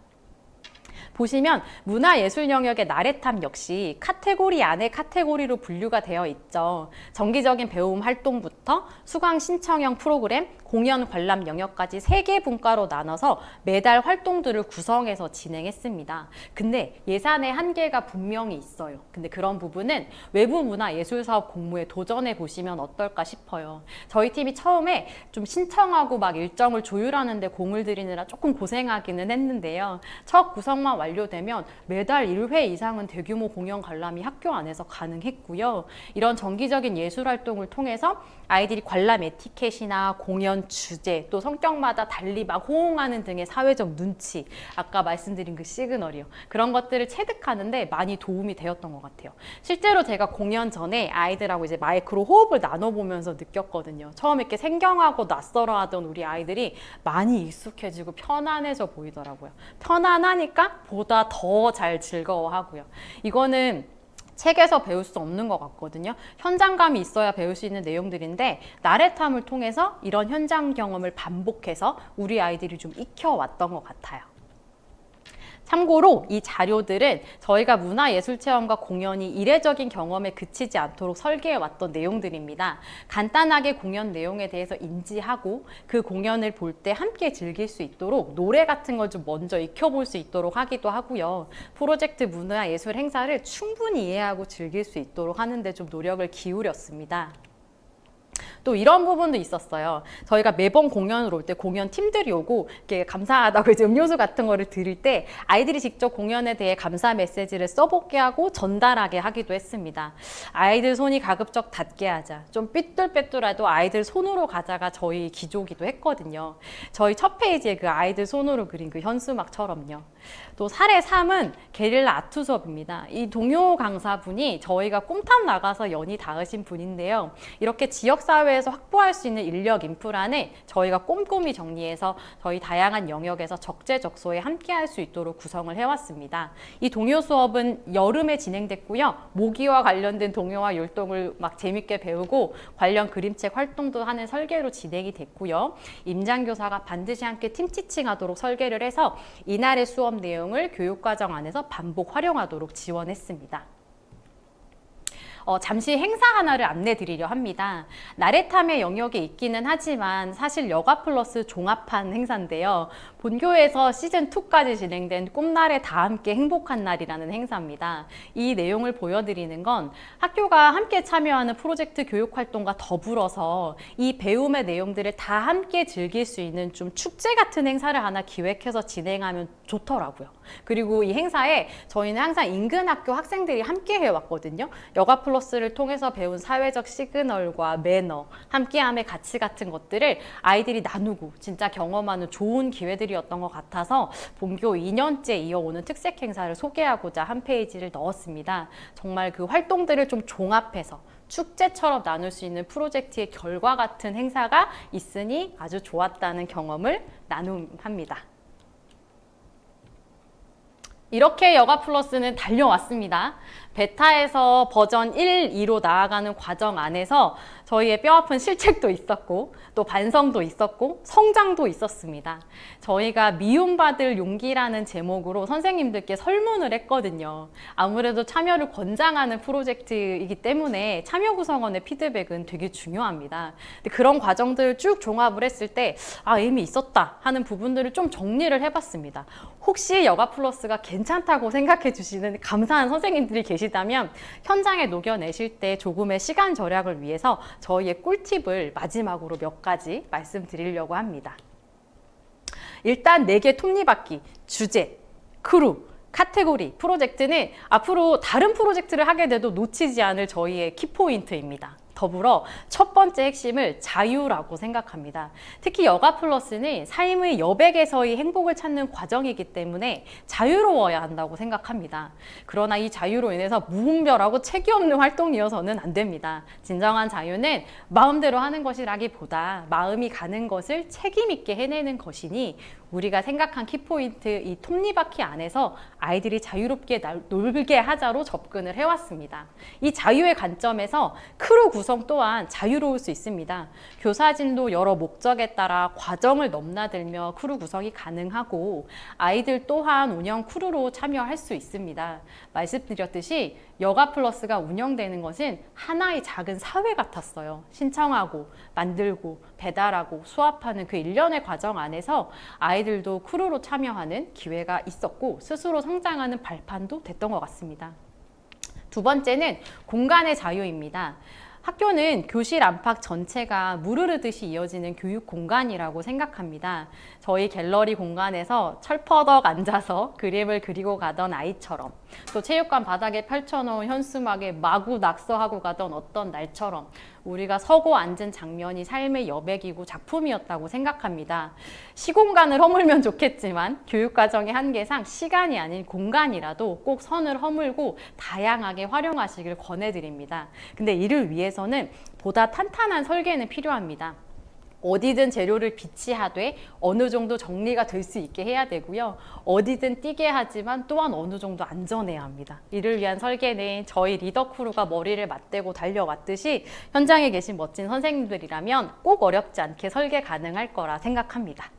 보시면 문화예술 영역의 나래탐 역시 카테고리 안에 카테고리로 분류가 되어 있죠. 정기적인 배움 활동부터 수강 신청형 프로그램, 공연 관람 영역까지 3개 분과로 나눠서 매달 활동들을 구성해서 진행했습니다. 근데 예산의 한계가 분명히 있어요. 근데 그런 부분은 외부 문화예술사업 공모에 도전해 보시면 어떨까 싶어요. 저희 팀이 처음에 좀 신청하고 막 일정을 조율하는데 공을 들이느라 조금 고생하기는 했는데요. 첫 구성만 완료되면 매달 1회 이상은 대규모 공연 관람이 학교 안에서 가능했고요. 이런 정기적인 예술 활동을 통해서 아이들이 관람 에티켓이나 공연 주제, 또 성격마다 달리 막 호응하는 등의 사회적 눈치, 아까 말씀드린 그 시그널이요. 그런 것들을 체득하는데 많이 도움이 되었던 것 같아요. 실제로 제가 공연 전에 아이들하고 이제 마이크로 호흡을 나눠보면서 느꼈거든요. 처음에 이렇게 생경하고 낯설어하던 우리 아이들이 많이 익숙해지고 편안해져 보이더라고요. 편안하니까 보다 더 잘 즐거워하고요. 이거는 책에서 배울 수 없는 것 같거든요. 현장감이 있어야 배울 수 있는 내용들인데 나래탐을 통해서 이런 현장 경험을 반복해서 우리 아이들이 좀 익혀왔던 것 같아요. 참고로 이 자료들은 저희가 문화예술체험과 공연이 이례적인 경험에 그치지 않도록 설계해왔던 내용들입니다. 간단하게 공연 내용에 대해서 인지하고 그 공연을 볼 때 함께 즐길 수 있도록 노래 같은 걸 좀 먼저 익혀볼 수 있도록 하기도 하고요. 프로젝트 문화예술 행사를 충분히 이해하고 즐길 수 있도록 하는데 좀 노력을 기울였습니다. 또 이런 부분도 있었어요. 저희가 매번 공연을 올 때 공연 팀들이 오고 이렇게 감사하다고 이제 음료수 같은 거를 드릴 때 아이들이 직접 공연에 대해 감사 메시지를 써보게 하고 전달하게 하기도 했습니다. 아이들 손이 가급적 닿게 하자. 좀 삐뚤빼뚤해도 아이들 손으로 가자가 저희 기조기도 했거든요. 저희 첫 페이지에 그 아이들 손으로 그린 그 현수막처럼요. 또 사례 3은 게릴라 아트 수업입니다. 이 동요 강사분이 저희가 꼼탑 나가서 연이 닿으신 분인데요. 이렇게 지역사회에서 확보할 수 있는 인력 인프라는 저희가 꼼꼼히 정리해서 저희 다양한 영역에서 적재적소에 함께 할 수 있도록 구성을 해왔습니다. 이 동요 수업은 여름에 진행됐고요. 모기와 관련된 동요와 율동을 막 재밌게 배우고 관련 그림책 활동도 하는 설계로 진행이 됐고요. 임장교사가 반드시 함께 팀티칭하도록 설계를 해서 이날의 수업 내용을 교육과정 안에서 반복 활용하도록 지원했습니다. 잠시 행사 하나를 안내 드리려 합니다. 나래탐의 영역에 있기는 하지만 사실 여가 플러스 종합한 행사인데요. 본교에서 시즌2까지 진행된 꿈날의 다 함께 행복한 날이라는 행사입니다. 이 내용을 보여드리는 건 학교가 함께 참여하는 프로젝트 교육활동과 더불어서 이 배움의 내용들을 다 함께 즐길 수 있는 좀 축제 같은 행사를 하나 기획해서 진행하면 좋더라고요. 그리고 이 행사에 저희는 항상 인근 학교 학생들이 함께 해왔거든요. 여가 플러스를 통해서 배운 사회적 시그널과 매너, 함께함의 가치 같은 것들을 아이들이 나누고 진짜 경험하는 좋은 기회들이었던 것 같아서 본교 2년째 이어오는 특색 행사를 소개하고자 한 페이지를 넣었습니다. 정말 그 활동들을 좀 종합해서 축제처럼 나눌 수 있는 프로젝트의 결과 같은 행사가 있으니 아주 좋았다는 경험을 나눔합니다. 이렇게 여가 플러스는 달려왔습니다. 베타에서 버전 1, 2로 나아가는 과정 안에서 저희의 뼈아픈 실책도 있었고 또 반성도 있었고 성장도 있었습니다. 저희가 미움받을 용기라는 제목으로 선생님들께 설문을 했거든요. 아무래도 참여를 권장하는 프로젝트이기 때문에 참여 구성원의 피드백은 되게 중요합니다. 근데 그런 과정들을 쭉 종합을 했을 때 의미 있었다 하는 부분들을 좀 정리를 해봤습니다. 혹시 여가 플러스가 괜찮다고 생각해 주시는 감사한 선생님들이 계시다면 현장에 녹여내실 때 조금의 시간 절약을 위해서 저희의 꿀팁을 마지막으로 몇 가지 말씀드리려고 합니다. 일단 4개 톱니바퀴, 주제, 크루, 카테고리, 프로젝트는 앞으로 다른 프로젝트를 하게 돼도 놓치지 않을 저희의 키포인트입니다. 더불어 첫 번째 핵심을 자유라고 생각합니다. 특히 여가 플러스는 삶의 여백에서의 행복을 찾는 과정이기 때문에 자유로워야 한다고 생각합니다. 그러나 이 자유로 인해서 무분별하고 책이 없는 활동이어서는 안 됩니다. 진정한 자유는 마음대로 하는 것이라기보다 마음이 가는 것을 책임 있게 해내는 것이니 우리가 생각한 키포인트 이 톱니바퀴 안에서 아이들이 자유롭게 놀게 하자로 접근을 해왔습니다. 이 자유의 관점에서 크루 구성 또한 자유로울 수 있습니다. 교사진도 여러 목적에 따라 과정을 넘나들며 크루 구성이 가능하고 아이들 또한 운영 크루로 참여할 수 있습니다. 말씀드렸듯이 여가 플러스가 운영되는 것은 하나의 작은 사회 같았어요. 신청하고 만들고 배달하고 수합하는 그 일련의 과정 안에서 아이들도 크루로 참여하는 기회가 있었고 스스로 성장하는 발판도 됐던 것 같습니다. 두 번째는 공간의 자유입니다. 학교는 교실 안팎 전체가 물 흐르듯이 이어지는 교육 공간이라고 생각합니다. 저희 갤러리 공간에서 철퍼덕 앉아서 그림을 그리고 가던 아이처럼, 또 체육관 바닥에 펼쳐놓은 현수막에 마구 낙서하고 가던 어떤 날처럼 우리가 서고 앉은 장면이 삶의 여백이고 작품이었다고 생각합니다. 시공간을 허물면 좋겠지만 교육과정의 한계상 시간이 아닌 공간이라도 꼭 선을 허물고 다양하게 활용하시길 권해드립니다. 근데 이를 위해서는 보다 탄탄한 설계는 필요합니다. 어디든 재료를 비치하되 어느 정도 정리가 될 수 있게 해야 되고요. 어디든 뛰게 하지만 또한 어느 정도 안전해야 합니다. 이를 위한 설계는 저희 리더 크루가 머리를 맞대고 달려왔듯이 현장에 계신 멋진 선생님들이라면 꼭 어렵지 않게 설계 가능할 거라 생각합니다.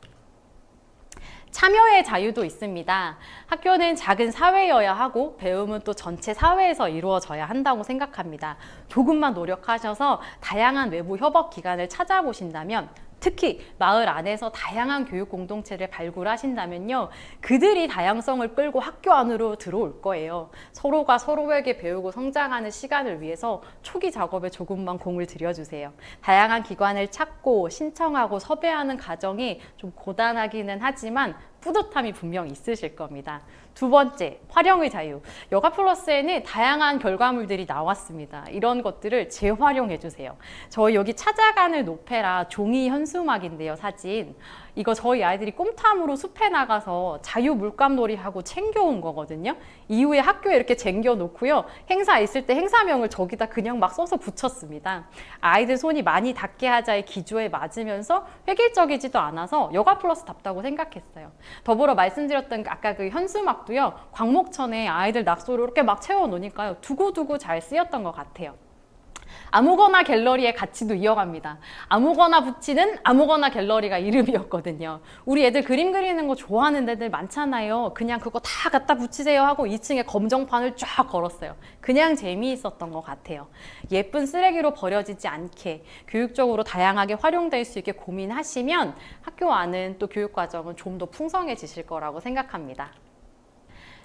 참여의 자유도 있습니다. 학교는 작은 사회여야 하고 배움은 또 전체 사회에서 이루어져야 한다고 생각합니다. 조금만 노력하셔서 다양한 외부 협업 기관을 찾아보신다면, 특히 마을 안에서 다양한 교육 공동체를 발굴하신다면요, 그들이 다양성을 끌고 학교 안으로 들어올 거예요. 서로가 서로에게 배우고 성장하는 시간을 위해서 초기 작업에 조금만 공을 들여주세요. 다양한 기관을 찾고 신청하고 섭외하는 과정이 좀 고단하기는 하지만 뿌듯함이 분명 있으실 겁니다. 두 번째, 활용의 자유. 여가 플러스에는 다양한 결과물들이 나왔습니다. 이런 것들을 재활용해 주세요. 저희 여기 찾아가는 노페라 종이 현수막인데요, 사진. 이거 저희 아이들이 꼼탐으로 숲에 나가서 자유 물감놀이 하고 챙겨온 거거든요. 이후에 학교에 이렇게 쟁겨 놓고요. 행사 있을 때 행사명을 저기다 그냥 막 써서 붙였습니다. 아이들 손이 많이 닿게 하자의 기조에 맞으면서 획일적이지도 않아서 여가 플러스답다고 생각했어요. 더불어 말씀드렸던 아까 그 현수막도요. 광목천에 아이들 낙서로 이렇게 막 채워 놓으니까요. 두고두고 잘 쓰였던 것 같아요. 아무거나 갤러리의 가치도 이어갑니다. 아무거나 붙이는 아무거나 갤러리가 이름이었거든요. 우리 애들 그림 그리는 거 좋아하는 애들 많잖아요. 그냥 그거 다 갖다 붙이세요 하고 2층에 검정판을 쫙 걸었어요. 그냥 재미있었던 것 같아요. 예쁜 쓰레기로 버려지지 않게 교육적으로 다양하게 활용될 수 있게 고민하시면 학교 안은 또 교육과정은 좀 더 풍성해지실 거라고 생각합니다.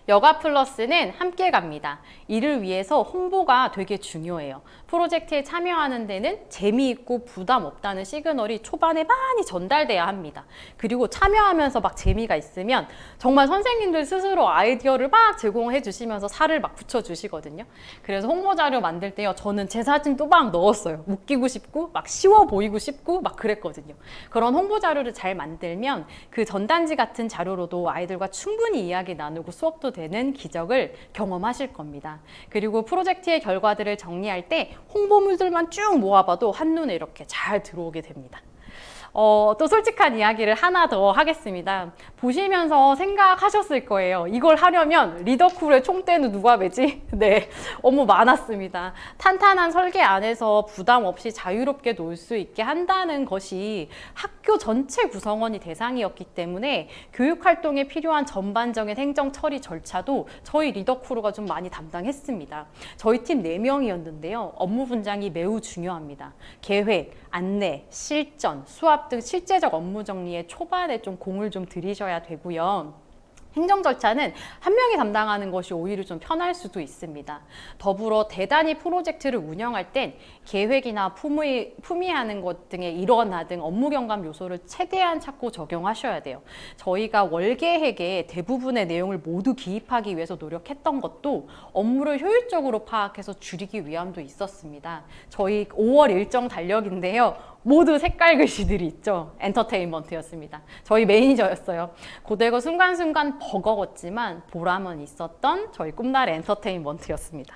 여가 플러스는 함께 갑니다. 이를 위해서 홍보가 되게 중요해요. 프로젝트에 참여하는 데는 재미있고 부담 없다는 시그널이 초반에 많이 전달돼야 합니다. 그리고 참여하면서 막 재미가 있으면 정말 선생님들 스스로 아이디어를 막 제공해 주시면서 살을 막 붙여 주시거든요. 그래서 홍보 자료 만들 때요, 저는 제 사진도 막 넣었어요. 웃기고 싶고 막 쉬워 보이고 싶고 막 그랬거든요. 그런 홍보 자료를 잘 만들면 그 전단지 같은 자료로도 아이들과 충분히 이야기 나누고 수업도 되는 기적을 경험하실 겁니다. 그리고 프로젝트의 결과들을 정리할 때 홍보물들만 쭉 모아봐도 한눈에 이렇게 잘 들어오게 됩니다. 또 솔직한 이야기를 하나 더 하겠습니다. 보시면서 생각하셨을 거예요. 이걸 하려면 리더쿨의 총대는 누가 매지? 네, 업무 많았습니다. 탄탄한 설계 안에서 부담 없이 자유롭게 놀 수 있게 한다는 것이 학교 전체 구성원이 대상이었기 때문에 교육활동에 필요한 전반적인 행정 처리 절차도 저희 리더크루가 좀 많이 담당했습니다. 저희 팀 4명이었는데요. 업무 분장이 매우 중요합니다. 계획, 안내, 실전, 수합 등 실제적 업무 정리에 초반에 좀 공을 좀 들이셔야 되고요. 행정 절차는 한 명이 담당하는 것이 오히려 좀 편할 수도 있습니다. 더불어 대단히 프로젝트를 운영할 땐 계획이나 품위하는 것 등의 일원화 등 업무 경감 요소를 최대한 찾고 적용하셔야 돼요. 저희가 월계획에 대부분의 내용을 모두 기입하기 위해서 노력했던 것도 업무를 효율적으로 파악해서 줄이기 위함도 있었습니다. 저희 5월 일정 달력인데요. 모두 색깔 글씨들이 있죠. 엔터테인먼트였습니다. 저희 매니저였어요. 고되고 순간순간 버거웠지만 보람은 있었던 저희 꿈나라의 엔터테인먼트였습니다.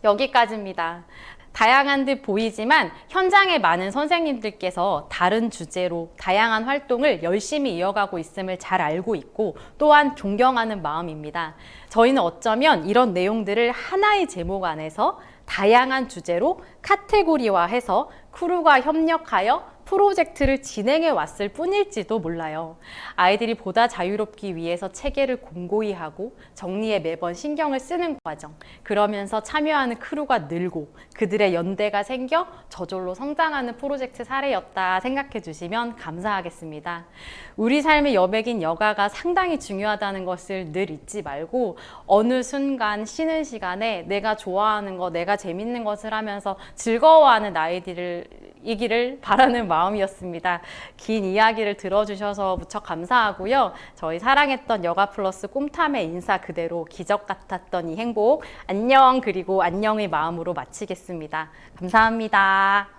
여기까지입니다. 다양한 듯 보이지만 현장에 많은 선생님들께서 다른 주제로 다양한 활동을 열심히 이어가고 있음을 잘 알고 있고 또한 존경하는 마음입니다. 저희는 어쩌면 이런 내용들을 하나의 제목 안에서 다양한 주제로 카테고리화해서 크루가 협력하여 프로젝트를 진행해 왔을 뿐일지도 몰라요. 아이들이 보다 자유롭기 위해서 체계를 공고히 하고 정리에 매번 신경을 쓰는 과정, 그러면서 참여하는 크루가 늘고 그들의 연대가 생겨 저절로 성장하는 프로젝트 사례였다 생각해 주시면 감사하겠습니다. 우리 삶의 여백인 여가가 상당히 중요하다는 것을 늘 잊지 말고 어느 순간 쉬는 시간에 내가 좋아하는 거, 내가 재밌는 것을 하면서 즐거워하는 아이들이기를 바라는 마음이었습니다. 긴 이야기를 들어주셔서 무척 감사하고요. 저희 사랑했던 여가 플러스 꿈탐의 인사 그대로 기적 같았던 이 행복, 안녕 그리고 안녕의 마음으로 마치겠습니다. 감사합니다.